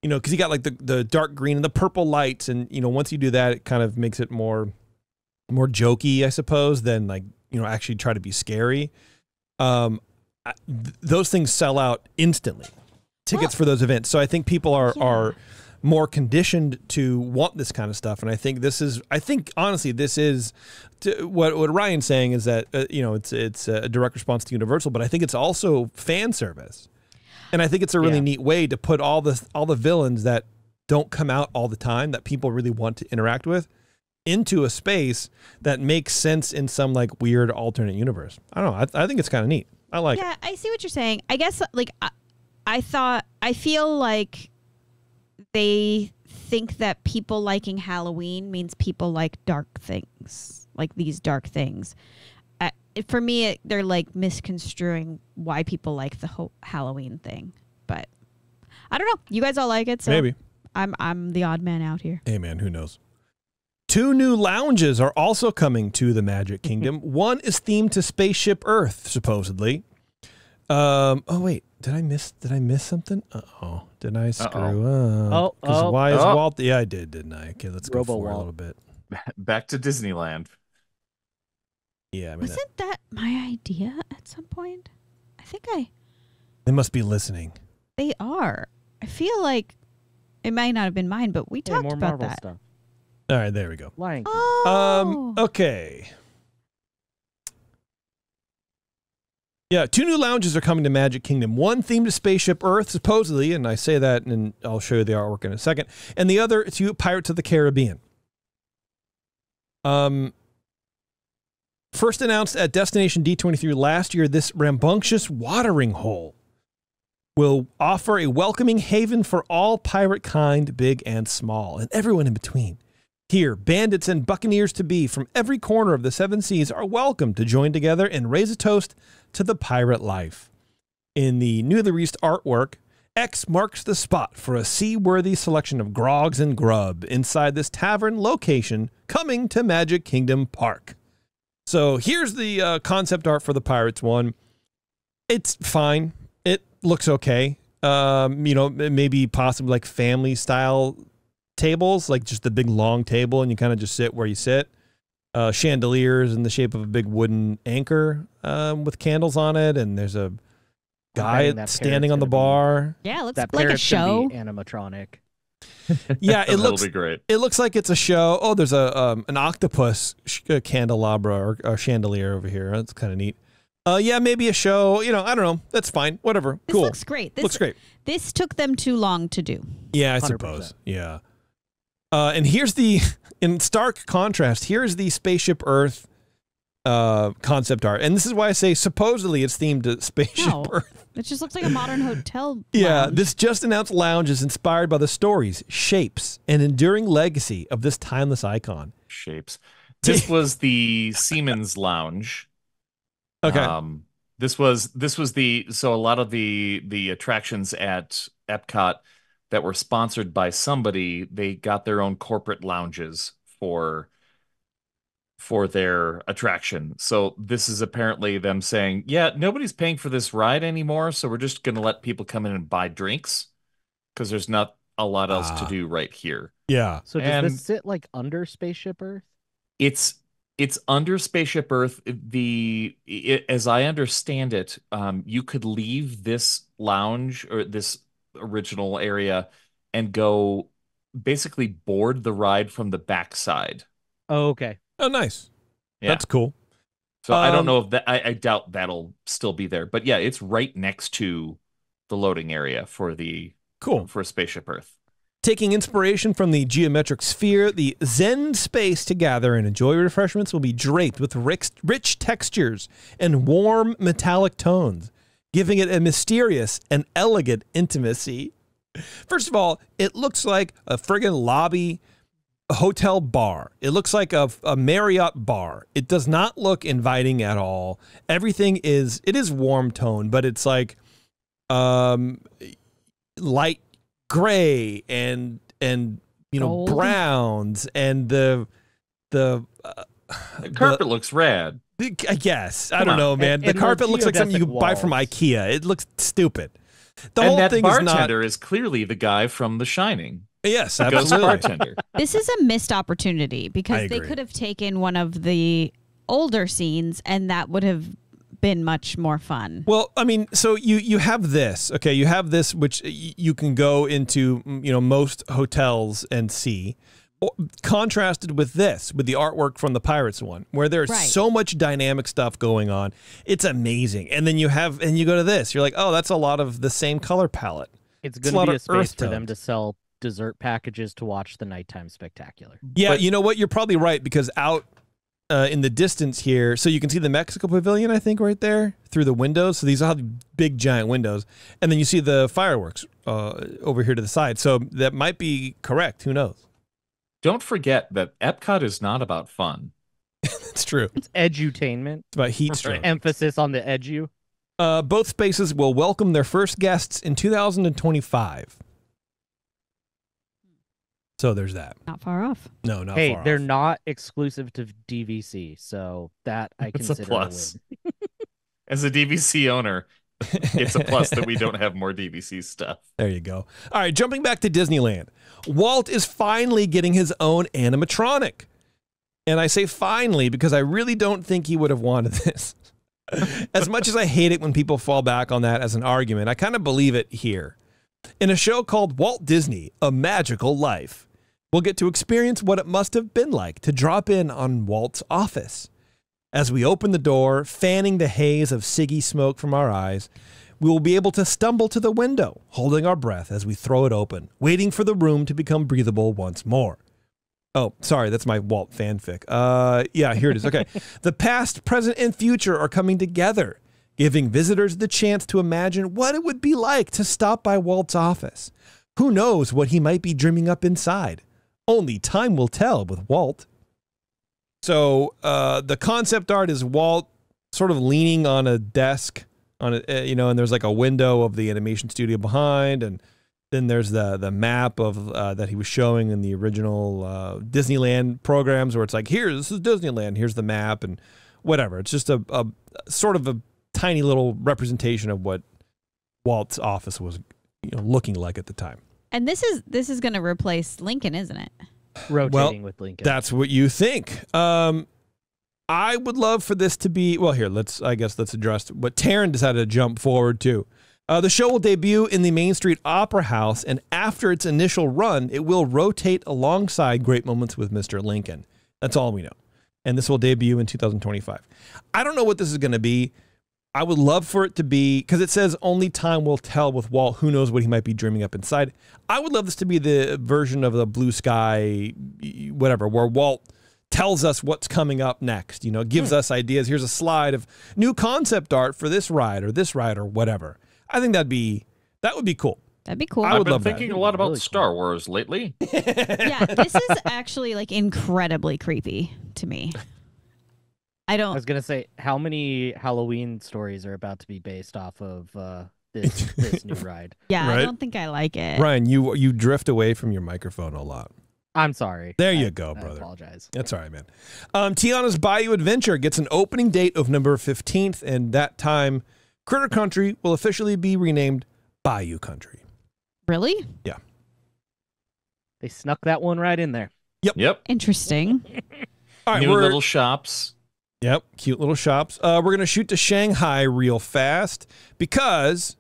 because you got like the dark green and the purple lights, and once you do that, it kind of makes it more jokey, I suppose, than like actually try to be scary. Those things sell out instantly, tickets for those events. So I think people are more conditioned to want this kind of stuff. And I think honestly, this is what Ryan's saying is that, it's a direct response to Universal, but I think it's also fan service. And I think it's a really neat way to put all the villains that don't come out all the time that people really want to interact with into a space that makes sense in some like weird alternate universe. I don't know. I think it's kind of neat. I like it. Yeah, I see what you're saying. I guess like I feel like they think that people liking Halloween means people like dark things, like these dark things. For me, they're like misconstruing why people like the whole Halloween thing. But I don't know. You guys all like it, so maybe I'm the odd man out here. Hey man, who knows? 2 new lounges are also coming to the Magic Kingdom. One is themed to Spaceship Earth, supposedly. Oh wait, did I miss something? Uh-oh. Did I screw up? Why is Walt? Yeah, I did, didn't I? Okay, let's go forward a little bit. Back to Disneyland. Yeah, I mean, wasn't that my idea at some point? They must be listening. They are. I feel like it might not have been mine, but we talked more about Marvel that. stuff. All right, there we go. Lion King. Oh. Okay. Yeah, 2 new lounges are coming to Magic Kingdom. One themed to Spaceship Earth, supposedly, and I say that, and I'll show you the artwork in a second. And the other to Pirates of the Caribbean. First announced at Destination D23 last year, this rambunctious watering hole will offer a welcoming haven for all pirate kind, big and small, and everyone in between. Here, bandits and buccaneers-to-be from every corner of the 7 seas are welcome to join together and raise a toast to the pirate life. In the newly released artwork, X marks the spot for a seaworthy selection of grogs and grub inside this tavern location coming to Magic Kingdom Park. So here's the concept art for the Pirates one. It's fine. It looks okay. Maybe possibly like family style tables, like just the big long table, and you kind of just sit where you sit. Chandeliers in the shape of a big wooden anchor with candles on it, and there's a guy standing on the bar. Yeah, it looks that like a parrot's gonna show. be animatronic. Yeah, it looks That'll be great. It looks like it's a show. Oh, there's an octopus candelabra or chandelier over here. That's kind of neat. Yeah, maybe a show. I don't know. That's fine. Whatever. This Cool. looks great. Looks great. This took them too long to do. Yeah, I 100%. suppose. Yeah. And here's in stark contrast, here's the Spaceship Earth concept art. And this is why I say supposedly it's themed to Spaceship Earth. It just looks like a modern hotel. Yeah, lounge. this just announced lounge is inspired by the stories, shapes, and enduring legacy of this timeless icon. Shapes. This was the Siemens Lounge. Okay. This was so a lot of the attractions at Epcot that were sponsored by somebody, they got their own corporate lounges for their attraction. So this is apparently them saying, yeah, nobody's paying for this ride anymore, so we're just going to let people come in and buy drinks because there's not a lot else to do right here. Yeah. So does this sit like under Spaceship Earth? It's under Spaceship Earth. As I understand it, you could leave this lounge or this original area and go basically board the ride from the backside. Oh, okay. Oh, nice. Yeah. That's cool. So I don't know if that. I doubt that'll still be there. But yeah, it's right next to the loading area for Spaceship Earth. Taking inspiration from the geometric sphere, the Zen space to gather and enjoy refreshments will be draped with rich textures and warm metallic tones, giving it a mysterious and elegant intimacy. First of all, it looks like a friggin' lobby hotel bar. It looks like a Marriott bar. It does not look inviting at all. Everything is warm tone, but it's like light gray and Gold. browns, and the carpet looks rad. I guess. I Come don't on. know, man. The carpet looks like something you geodesic buy from walls. IKEA. It looks stupid. The And whole that thing is bartender not. is clearly the guy from The Shining. Yes, The ghost absolutely. bartender. This is a missed opportunity I because they agree. could have taken one of the older scenes and that would have been much more fun. Well, I mean, so you have this, okay? You have this, which you can go into, most hotels and see, contrasted with this, with the artwork from the Pirates one, where there's Right. so much dynamic stuff going on. It's amazing. And then you go to this, you're like, oh, that's a lot of the same color palette. It's a going lot to be of a space earth for them tones. to sell dessert packages to watch the nighttime spectacular. Yeah, But- you know what? You're probably right, because out in the distance here, so you can see the Mexico Pavilion, I think, right there through the windows. So these all have big, giant windows. And then you see the fireworks over here to the side. So that might be correct. Who knows? Don't forget that Epcot is not about fun. It's true. It's edutainment. It's about heat stroke. Emphasis on the edu. Both spaces will welcome their first guests in 2025. So there's that. Not far off. No, not Hey, far they're off. not exclusive to DVC, so that I It's a consider plus. win. As a DVC owner, it's a plus that we don't have more DVC stuff. There you go. All right, jumping back to Disneyland. Walt is finally getting his own animatronic. And I say finally because I really don't think he would have wanted this. As much as I hate it when people fall back on that as an argument, I kind of believe it here. In a show called Walt Disney, A Magical Life, we'll get to experience what it must have been like to drop in on Walt's office. As we open the door, fanning the haze of ciggy smoke from our eyes, we will be able to stumble to the window, holding our breath as we throw it open, waiting for the room to become breathable once more. Oh, sorry, that's my Walt fanfic. Yeah, here it is. Okay. The past, present, and future are coming together, giving visitors the chance to imagine what it would be like to stop by Walt's office. Who knows what he might be dreaming up inside? Only time will tell with Walt. So the concept art is Walt sort of leaning on a desk, on a, and there's like a window of the animation studio behind, and then there's the map of that he was showing in the original Disneyland programs, where it's like, this is Disneyland, here's the map, and whatever. It's just a sort of a tiny little representation of what Walt's office was looking like at the time. And this is going to replace Lincoln, isn't it? Rotating with Lincoln. That's what you think. I would love for this to be, well, here, let's address what Taryn decided to jump forward to. The show will debut in the Main Street Opera House, and after its initial run, it will rotate alongside Great Moments with Mr. Lincoln. That's all we know. And this will debut in 2025. I don't know what this is going to be. I would love for it to be, because it says only time will tell with Walt. Who knows what he might be dreaming up inside. I would love this to be the version of the Blue Sky, whatever, where Walt tells us what's coming up next. Gives us ideas. Here's a slide of new concept art for this ride or whatever. I think that would be cool. That'd be cool. I've been thinking a lot about Star Wars lately. Yeah, this is actually like incredibly creepy to me. I was gonna say, how many Halloween stories are about to be based off of this new ride? Yeah, right? I don't think I like it. Ryan, you drift away from your microphone a lot. I'm sorry. There you go, brother. I apologize. That's all right, man. Tiana's Bayou Adventure gets an opening date of November 15th, and that time, Critter Country will officially be renamed Bayou Country. Really? Yeah. They snuck that one right in there. Yep. Interesting. All right, New little shops. Yep, cute little shops. We're going to shoot to Shanghai real fast because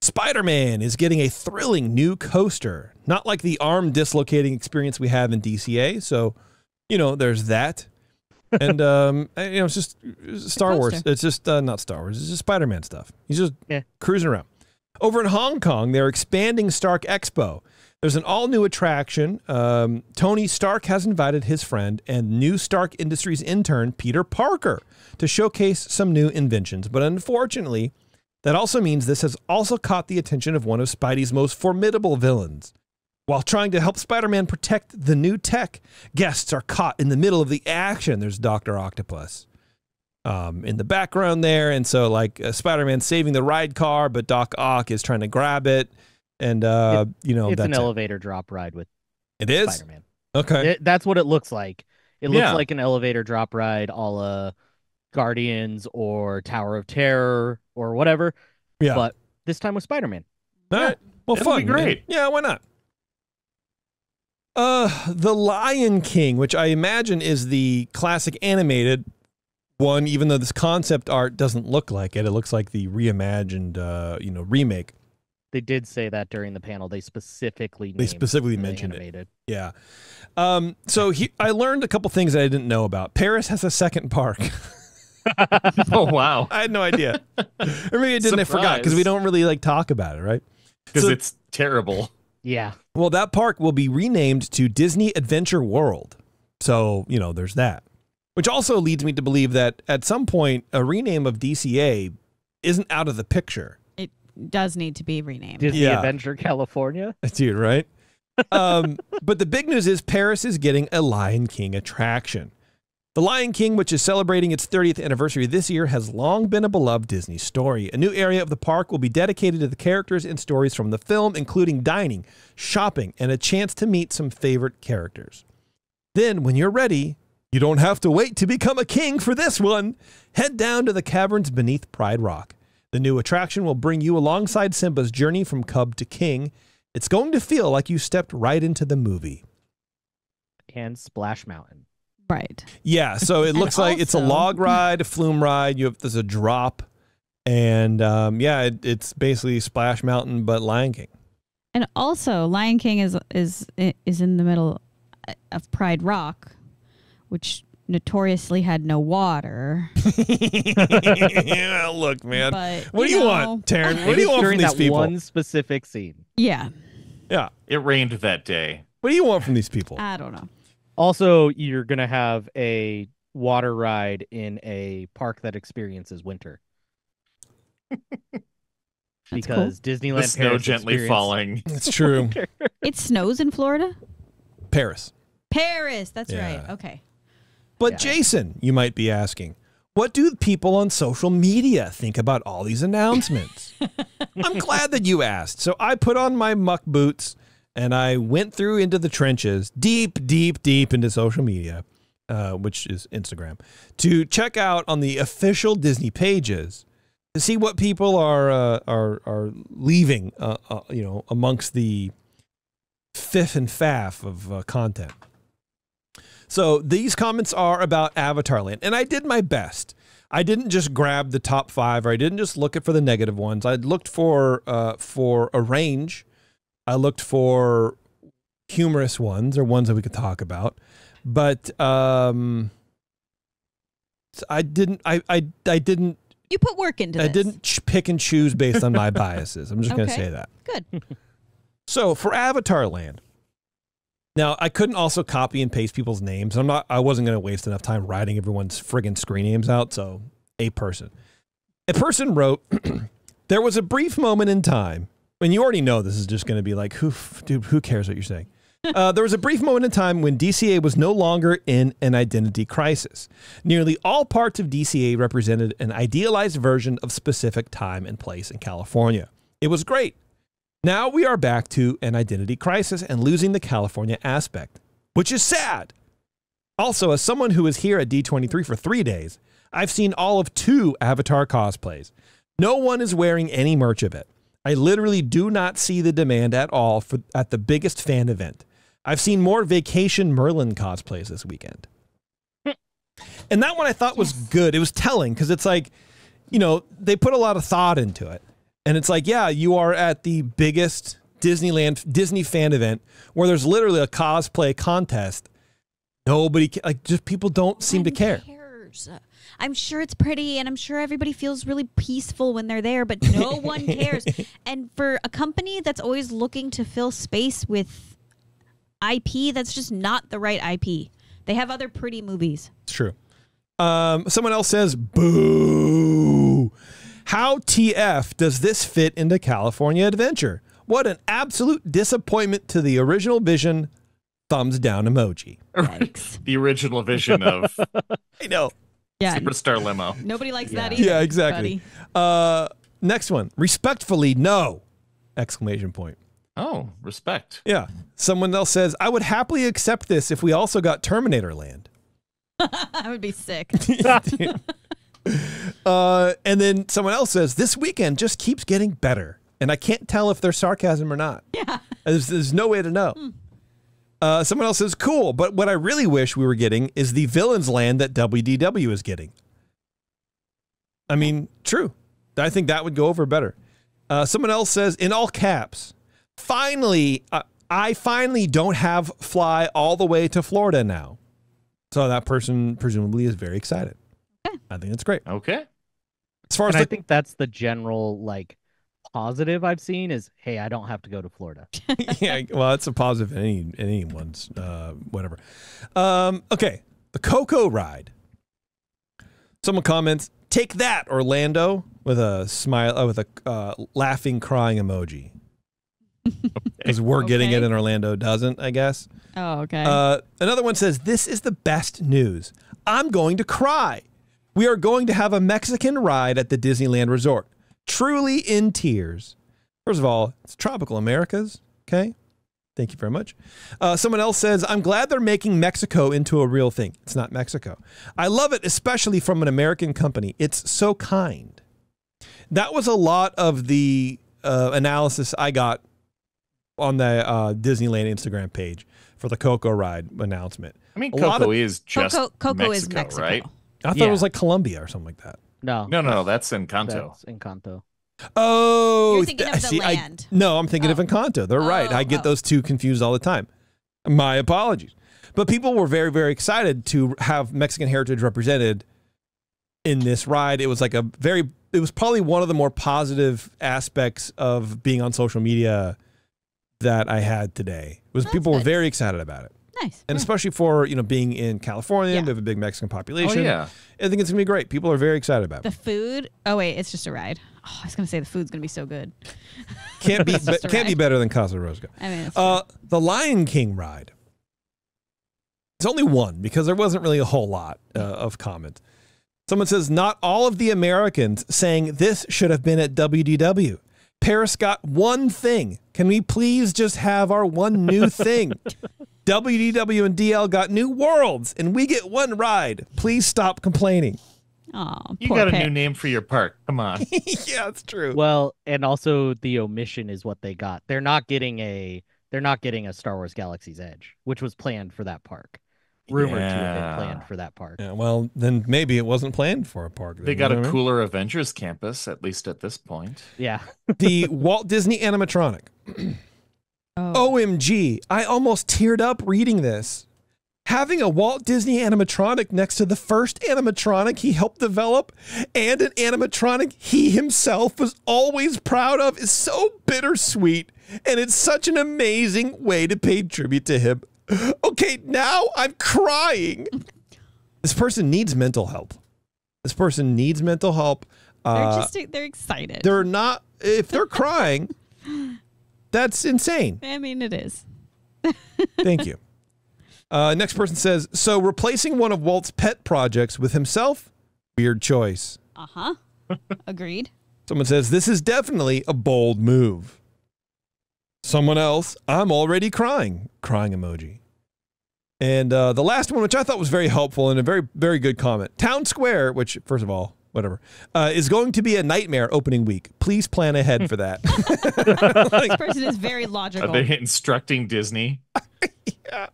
Spider-Man is getting a thrilling new coaster. Not like the arm dislocating experience we have in DCA. So, there's that. And, it's just Star Wars. It's just not Star Wars. It's just Spider-Man stuff. He's just cruising around. Over in Hong Kong, they're expanding Stark Expo. There's an all-new attraction. Tony Stark has invited his friend and new Stark Industries intern, Peter Parker, to showcase some new inventions. But unfortunately, that also means this has also caught the attention of one of Spidey's most formidable villains. While trying to help Spider-Man protect the new tech, guests are caught in the middle of the action. There's Dr. Octopus in the background there. And so, Spider-Man's saving the ride car, but Doc Ock is trying to grab it. And, it's an elevator drop ride with Spider-Man. Okay. That's what it looks like. It looks like an elevator drop ride a la Guardians or Tower of Terror or whatever. Yeah. But this time with Spider-Man. All right. Well, It'll fun. be great. Man. Yeah, why not? The Lion King, which I imagine is the classic animated one, even though this concept art doesn't look like it. It looks like the reimagined, remake. They did say that during the panel. They specifically mentioned it. Yeah. So I learned a couple things that I didn't know about. Paris has a second park. Oh, wow. I had no idea. Or maybe I didn't. I forgot because we don't really talk about it, right? Because it's terrible. Yeah. Well, that park will be renamed to Disney Adventure World. So, there's that. Which also leads me to believe that at some point, a rename of DCA isn't out of the picture. It does need to be renamed. Disney Adventure California? Dude, right? But the big news is Paris is getting a Lion King attraction. The Lion King, which is celebrating its 30th anniversary this year, has long been a beloved Disney story. A new area of the park will be dedicated to the characters and stories from the film, including dining, shopping, and a chance to meet some favorite characters. Then, when you're ready, you don't have to wait to become a king for this one. Head down to the caverns beneath Pride Rock. The new attraction will bring you alongside Simba's journey from cub to king. It's going to feel like you stepped right into the movie. And Splash Mountain. Right. Yeah, so it looks like it's a log ride, a flume ride. There's a drop, and it's basically Splash Mountain but Lion King. And also, Lion King is in the middle of Pride Rock, which notoriously had no water. Yeah, look, man. But, what do you want, Taryn? What do you want from these people? One specific scene. Yeah. Yeah. It rained that day. What do you want from these people? I don't know. Also, you're going to have a water ride in a park that experiences winter. Because cool. Disneyland the snow Paris gently falling. It's true. It snows in Florida? Paris. That's right. Okay. But Jason, you might be asking, what do people on social media think about all these announcements? I'm glad that you asked. So I put on my muck boots and I went through into the trenches, deep into social media, which is Instagram, to check out on the official Disney pages to see what people are leaving, amongst the fiff and faff of content. So these comments are about Avatar Land, and I did my best. I didn't just grab the top 5, or I didn't just look for the negative ones. I looked for a range. I looked for humorous ones or ones that we could talk about, but I didn't. You put work into this. I didn't pick and choose based on my biases. I'm just going to say that. Good. So for Avatar Land, now I couldn't also copy and paste people's names. I wasn't going to waste enough time writing everyone's friggin' screen names out. So a person wrote, there was a brief moment in time, and you already know this is just going to be like, who cares what you're saying? There was a brief moment in time when DCA was no longer in an identity crisis. Nearly all parts of DCA represented an idealized version of specific time and place in California. It was great. Now we are back to an identity crisis and losing the California aspect, which is sad. Also, as someone who was here at D23 for 3 days, I've seen all of 2 Avatar cosplays. No one is wearing any merch of it. I literally do not see the demand at all at the biggest fan event. I've seen more Vacation Merlin cosplays this weekend. And that one I thought was good. It was telling because it's like, they put a lot of thought into it. And it's like, yeah, you are at the biggest Disney fan event where there's literally a cosplay contest. Nobody, just people don't seem to care. Cares. I'm sure it's pretty and I'm sure everybody feels really peaceful when they're there, but no one cares. And for a company that's always looking to fill space with IP, that's just not the right IP. They have other pretty movies. It's true. Someone else says, boo. How TF does this fit into California Adventure? What an absolute disappointment to the original vision. Thumbs down emoji. The original vision of I know. Yeah. Superstar Limo. Nobody likes that either. Yeah, exactly. Next one. Respectfully, no. Exclamation point. Oh, respect. Yeah. Someone else says, I would happily accept this if we also got Terminator Land. I would be sick. And then someone else says, this weekend just keeps getting better. And I can't tell if they're sarcasm or not. Yeah. There's no way to know. Someone else says, cool, but what I really wish we were getting is the Villains Land that WDW is getting. I mean, true. I think that would go over better. Someone else says, in all caps, finally, I finally don't have fly all the way to Florida now. So that person presumably is very excited. Okay. I think that's great. Okay. As far as I think that's the general positive I've seen is, hey, I don't have to go to Florida. Yeah, well, it's a positive in anyone's whatever. Okay, the Coco ride. Someone comments, "Take that, Orlando," with a smile, with a laughing, crying emoji. Because we're getting it and Orlando doesn't, I guess. Oh, okay. Another one says, "This is the best news. I'm going to cry. We are going to have a Mexican ride at the Disneyland Resort. Truly in tears." First of all, it's tropical Americas. Okay. Thank you very much. Someone else says, "I'm glad they're making Mexico into a real thing." It's not Mexico. "I love it, especially from an American company. It's so kind." That was a lot of the analysis I got on the Disneyland Instagram page for the Coco ride announcement. I mean, Coco is just Coco Mexico, is Mexico, right? I thought it was like Colombia or something like that. No, that's Encanto. That's Encanto. Oh, You're thinking of the land. No, I'm thinking of Encanto. They're right. I get those two confused all the time. My apologies. But people were very, very excited to have Mexican heritage represented in this ride. It was like it was probably one of the more positive aspects of being on social media that I had today. People were very excited about it. Nice. And especially for, being in California, we have a big Mexican population. Oh, yeah. I think it's going to be great. People are very excited about it. The food. Oh, wait, it's just a ride. Oh, I was going to say the food's going to be so good. Can't be better than Casa Rosca. I mean, it's the Lion King ride. It's only one because there wasn't really a whole lot of comments. Someone says, not all of the Americans saying this should have been at WDW. Paris got one thing. Can we please just have our one new thing? WDW and DL got new worlds, and we get one ride. Please stop complaining. Oh, you got a new name for your park. Come on. Yeah, it's true. Well, and also the omission is what they got. They're not getting a Star Wars Galaxy's Edge, which was planned for that park. Rumored to have been planned for that park. Yeah, well, then maybe it wasn't planned for a park. They got a cooler Avengers campus, at least at this point. Yeah. The Walt Disney animatronic. OMG, I almost teared up reading this. Having a Walt Disney animatronic next to the first animatronic he helped develop and an animatronic he himself was always proud of is so bittersweet, and it's such an amazing way to pay tribute to him. Okay, now I'm crying. This person needs mental help. They're excited. They're not, if they're crying, that's insane. I mean, it is. Thank you. Next person says, so replacing one of Walt's pet projects with himself? Weird choice. Uh-huh. Agreed. Someone says, this is definitely a bold move. Someone else, I'm already crying. Crying emoji. And the last one, which I thought was very helpful and a very, very good comment. Town Square, which, first of all, whatever, is going to be a nightmare opening week. Please plan ahead for that. This person is very logical. Are they instructing Disney? Yeah.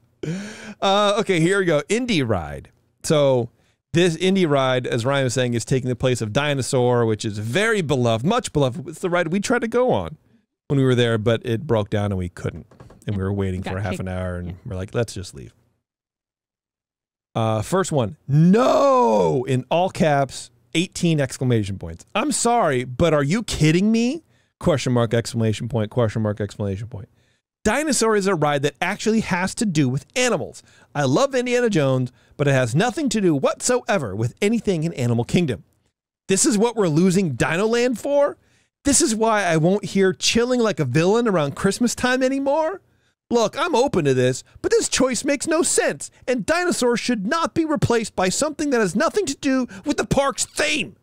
Okay, here we go. Indie Ride. So this Indie Ride, as Ryan was saying, is taking the place of Dinosaur, which is very beloved, much beloved. It's the ride we tried to go on when we were there, but it broke down and we couldn't. And we were waiting for half an hour, and we're like, let's just leave. First one, no, in all caps, 18 exclamation points. I'm sorry, but are you kidding me? Question mark, exclamation point, question mark, exclamation point. Dinosaur is a ride that actually has to do with animals. I love Indiana Jones, but it has nothing to do whatsoever with anything in Animal Kingdom. This is what we're losing Dino Land for? This is why I won't hear chilling like a villain around Christmas time anymore? Look, I'm open to this, but this choice makes no sense, and Dinosaur should not be replaced by something that has nothing to do with the park's theme.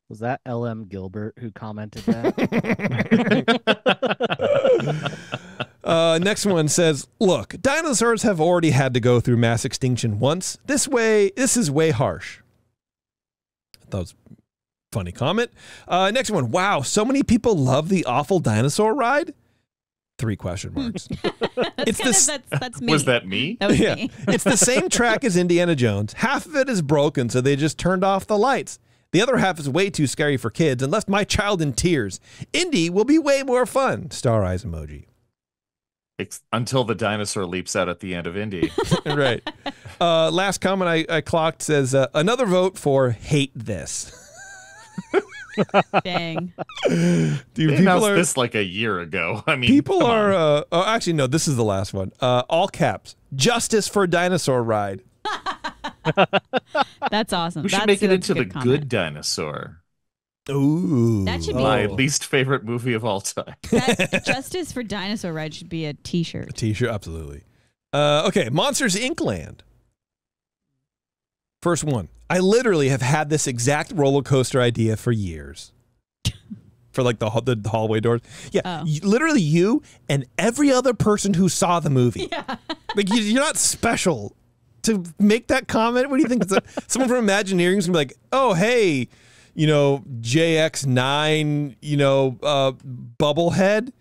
Was that L.M. Gilbert who commented that? Next one says, look, dinosaurs have already had to go through mass extinction once. This is way harsh. That was a funny comment. Next one, wow, so many people love the awful dinosaur ride? 3 question marks. That's me. Was that me? That was me. It's the same track as Indiana Jones. Half of it is broken, so they just turned off the lights. The other half is way too scary for kids and left my child in tears. Indy will be way more fun. Star eyes emoji. Until the dinosaur leaps out at the end of Indy. Right. Last comment I clocked says, another vote for hate this. Dang. Dude, they announced this like a year ago. I mean, people are, actually, no, this is the last one. All caps. Justice for dinosaur ride. That's awesome. We should make it into the Good Dinosaur. Ooh. That should be my least favorite movie of all time. Justice for Dinosaur Ride should be a t-shirt. A t-shirt, absolutely. Okay, Monsters Inc. Land. First one. I literally have had this exact roller coaster idea for years. For like the hallway doors. Yeah, literally you and every other person who saw the movie. Yeah. Like you're not special to make that comment. What do you think? Someone from Imagineering is gonna be like, oh, hey, JX9, Bubblehead.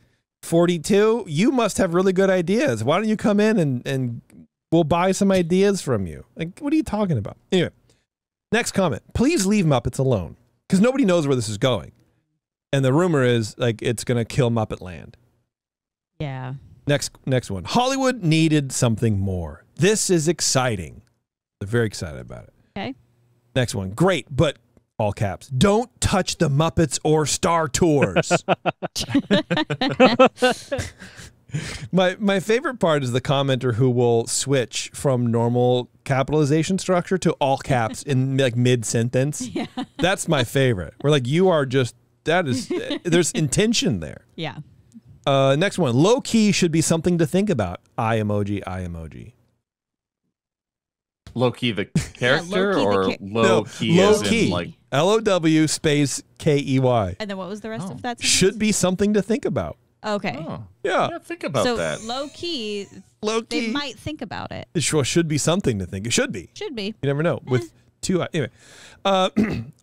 42, you must have really good ideas. Why don't you come in and we'll buy some ideas from you? Like, what are you talking about? Anyway, next comment. Please leave Muppets alone. Because nobody knows where this is going. And the rumor is, like, it's going to kill Muppet Land. Yeah. Next one. Hollywood needed something more. This is exciting. They're very excited about it. Okay. Next one. Great, but all caps. Don't touch the Muppets or Star Tours. My favorite part is the commenter who will switch from normal capitalization structure to all caps in like mid-sentence. Yeah. That's my favorite. We're like, you are just, there's intention there. Yeah. Next one. Low key should be something to think about. Eye emoji, eye emoji. Low key the character low key low key low as key. in like LOW space KEY. And then what was the rest of that? Should be something to think about. Okay. oh, Yeah. think about So that. low key, Low they key. might think about it. It sure should be something to think. It should be. Should be. You never know. With two. Anyway.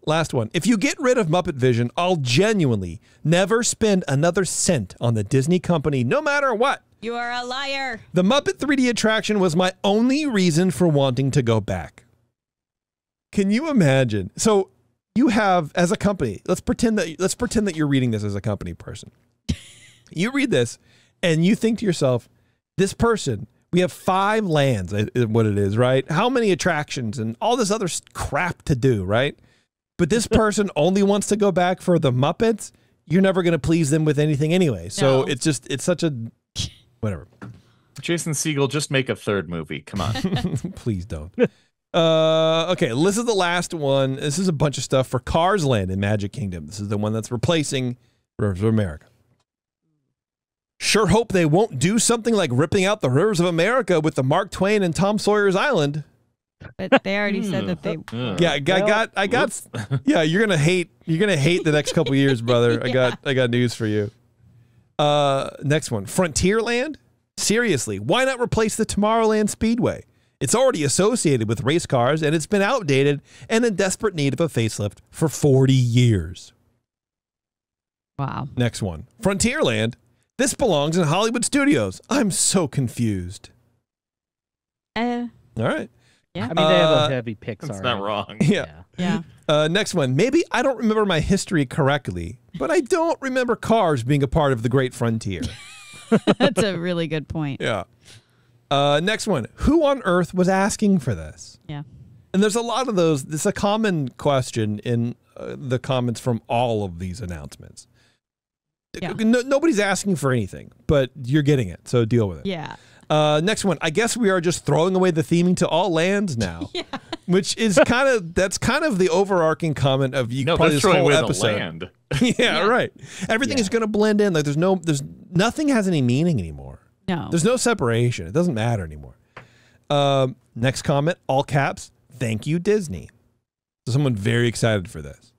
Last one. If you get rid of Muppet Vision, I'll genuinely never spend another cent on the Disney Company, no matter what. You are a liar. The Muppet 3D attraction was my only reason for wanting to go back. Can you imagine? So you have, as a company, let's pretend that you're reading this as a company person. You read this and you think to yourself, this person, we have 5 lands, what it is, right? How many attractions and all this other crap to do, right? But this person only wants to go back for the Muppets. You're never going to please them with anything anyway. So No. it's such a, whatever. Jason Segel, just make a third movie. Come on. Please don't. Okay, this is the last one. This is a bunch of stuff for Cars Land in Magic Kingdom. This is the one that's replacing Rivers of America. Sure hope they won't do something like ripping out the Rivers of America with the Mark Twain and Tom Sawyer's Island. But they already said that they. Yeah, I got. Yeah, you're gonna hate the next couple years, brother. Yeah. I got news for you. Next one, Frontierland. Seriously, why not replace the Tomorrowland Speedway? It's already associated with race cars, and it's been outdated and in desperate need of a facelift for 40 years. Wow. Next one, Frontierland. This belongs in Hollywood Studios. I'm so confused. Uh, All right. I mean, they have a heavy Pixar. That's not wrong. Yeah. Yeah. Next one. Maybe I don't remember my history correctly, but I don't remember cars being a part of the Great Frontier. That's a really good point. Yeah. Next one. Who on earth was asking for this? Yeah. And there's a lot of those. It's a common question in the comments from all of these announcements. Yeah. Nobody's asking for anything, but you're getting it, so deal with it. Yeah. Next one. I guess we are just throwing away the theming to all lands now, Yeah. which is kind of the overarching comment of you. No, probably they're this throwing whole away episode. the land. Yeah, right. Everything is going to blend in. Like there's nothing has any meaning anymore. No. There's no separation. It doesn't matter anymore. Next comment, all caps. Thank you, Disney. So someone very excited for this.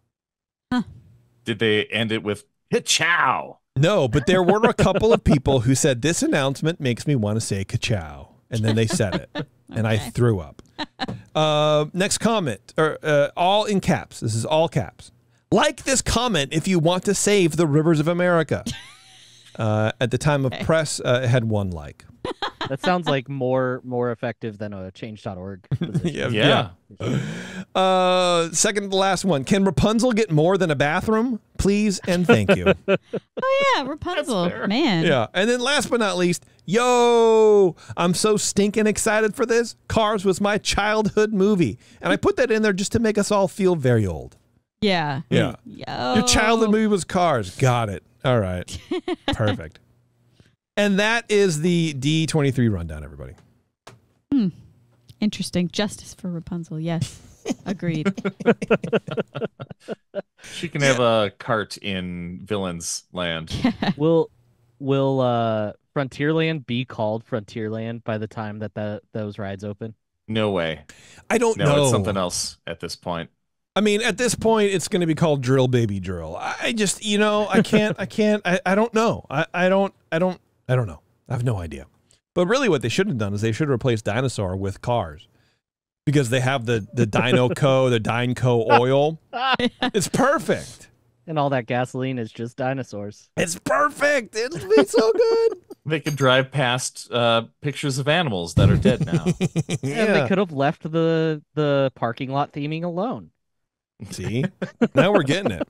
Did they end it with "Ka-chow"? No, but there were a couple of people who said this announcement makes me want to say ka-chow, and then they said it, and I threw up. Next comment, all in caps. This is all caps. Like this comment if you want to save the Rivers of America. At the time of press, it had 1 like. That sounds like more effective than a change.org position. Yeah. Second to the last one. Can Rapunzel get more than a bathroom? Please and thank you. Oh yeah, Rapunzel, man. Yeah. And then last but not least, yo, I'm so stinking excited for this. Cars was my childhood movie. And I put that in there just to make us all feel very old. Yeah. Yeah. Yo. Your childhood movie was Cars. Got it. All right. Perfect. And that is the D23 rundown, everybody. Interesting. Justice for Rapunzel. Yes. Agreed. She can have a cart in Villains Land. Will Frontierland be called Frontierland by the time that those rides open? No way. I don't know. No, it's something else at this point. I mean, at this point, it's going to be called Drill Baby Drill. I just, I can't, I don't know. I don't know. I have no idea. But really what they should have done is they should have replaced Dinosaur with Cars. Because they have the Dino Co, the Dine Co oil. It's perfect. And all that gasoline is just dinosaurs. It's perfect. It'll be so good. They could drive past pictures of animals that are dead now. And they could have left the parking lot theming alone. See? Now we're getting it.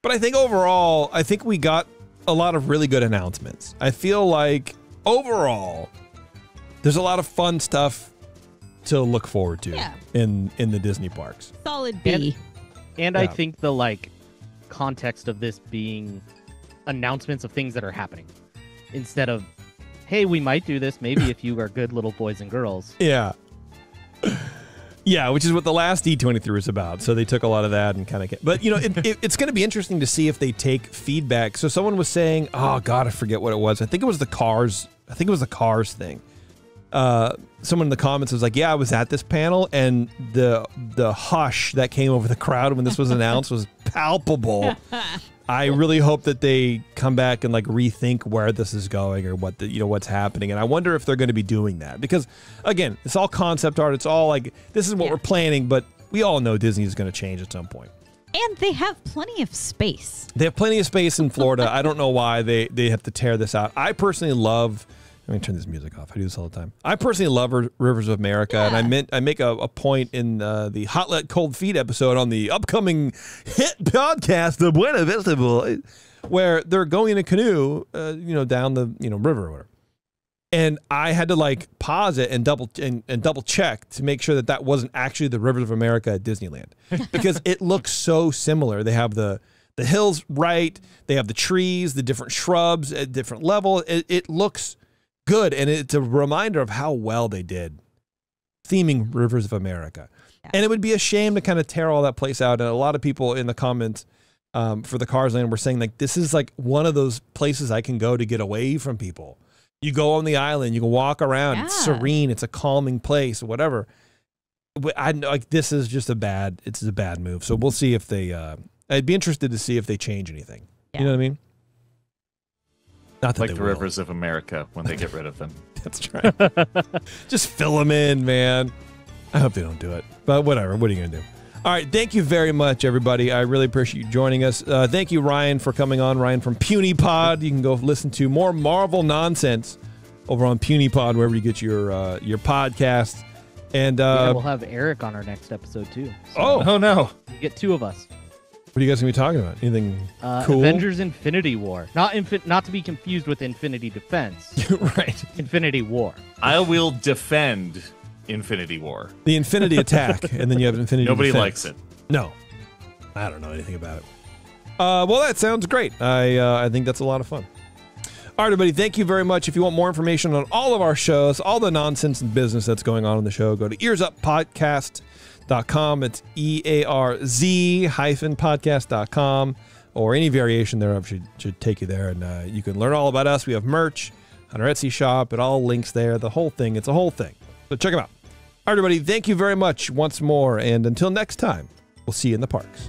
But I think overall, I think we got a lot of really good announcements. I feel like overall, there's a lot of fun stuff to look forward to in the Disney parks. Solid B. And I think the context of this being announcements of things that are happening instead of, hey, we might do this maybe if you are good little boys and girls. Yeah. Yeah, which is what the last D23 was about. So they took a lot of that and kind of... But, it's going to be interesting to see if they take feedback. So someone was saying, oh, God, I forget what it was. I think it was the Cars. I think it was the Cars thing. Someone in the comments was like, yeah, I was at this panel, and the hush that came over the crowd when this was announced was palpable. I really hope that they come back and rethink where this is going or what what's happening. And I wonder if they're going to be doing that because, again, it's all concept art. It's all this is what we're planning, but we all know Disney is going to change at some point. And they have plenty of space. They have plenty of space in Florida. I don't know why they have to tear this out. I personally love... Let me turn this music off. I do this all the time. I personally love Rivers of America, and I make a point in the Hot Let Cold Feet episode on the upcoming hit podcast, The Buena Vista Boys, where they're going in a canoe, down the river or whatever. And I had to pause it and double check to make sure that wasn't actually the Rivers of America at Disneyland, because it looks so similar. They have the hills right, they have the trees, the different shrubs at different levels. It looks good, and it's a reminder of how well they did theming Rivers of America. Yeah. And it would be a shame to kind of tear all that place out. And a lot of people in the comments for the Cars Land were saying this is one of those places I can go to get away from people. You go on the island, you can walk around, it's serene, it's a calming place, or whatever. This is just a bad move. So we'll see if they I'd be interested to see if they change anything. Yeah. You know what I mean? Not that like the Rivers of America when they get rid of them. That's right. Just fill them in, man. I hope they don't do it. But whatever. What are you going to do? All right. Thank you very much, everybody. I really appreciate you joining us. Thank you, Ryan, for coming on. Ryan from Puny Pod. You can go listen to more Marvel nonsense over on Puny Pod, wherever you get your podcasts. And we'll have Eric on our next episode, too. So oh, no. You get two of us. What are you guys going to be talking about? Anything cool? Avengers Infinity War. Not to be confused with Infinity Defense. Right. Infinity War. I will defend Infinity War. The Infinity Attack, and then you have Infinity Nobody Defense. likes it. No. I don't know anything about it. Well, that sounds great. I think that's a lot of fun. All right, everybody, thank you very much. If you want more information on all of our shows, all the nonsense and business that's going on in the show, go to EarzUpPodcast.com. It's EARZ-podcast.com, or any variation thereof should take you there, and you can learn all about us. We have merch on our Etsy shop. It all links there. The whole thing. It's a whole thing. So check them out. All right, everybody, thank you very much once more, and until next time, we'll see you in the parks.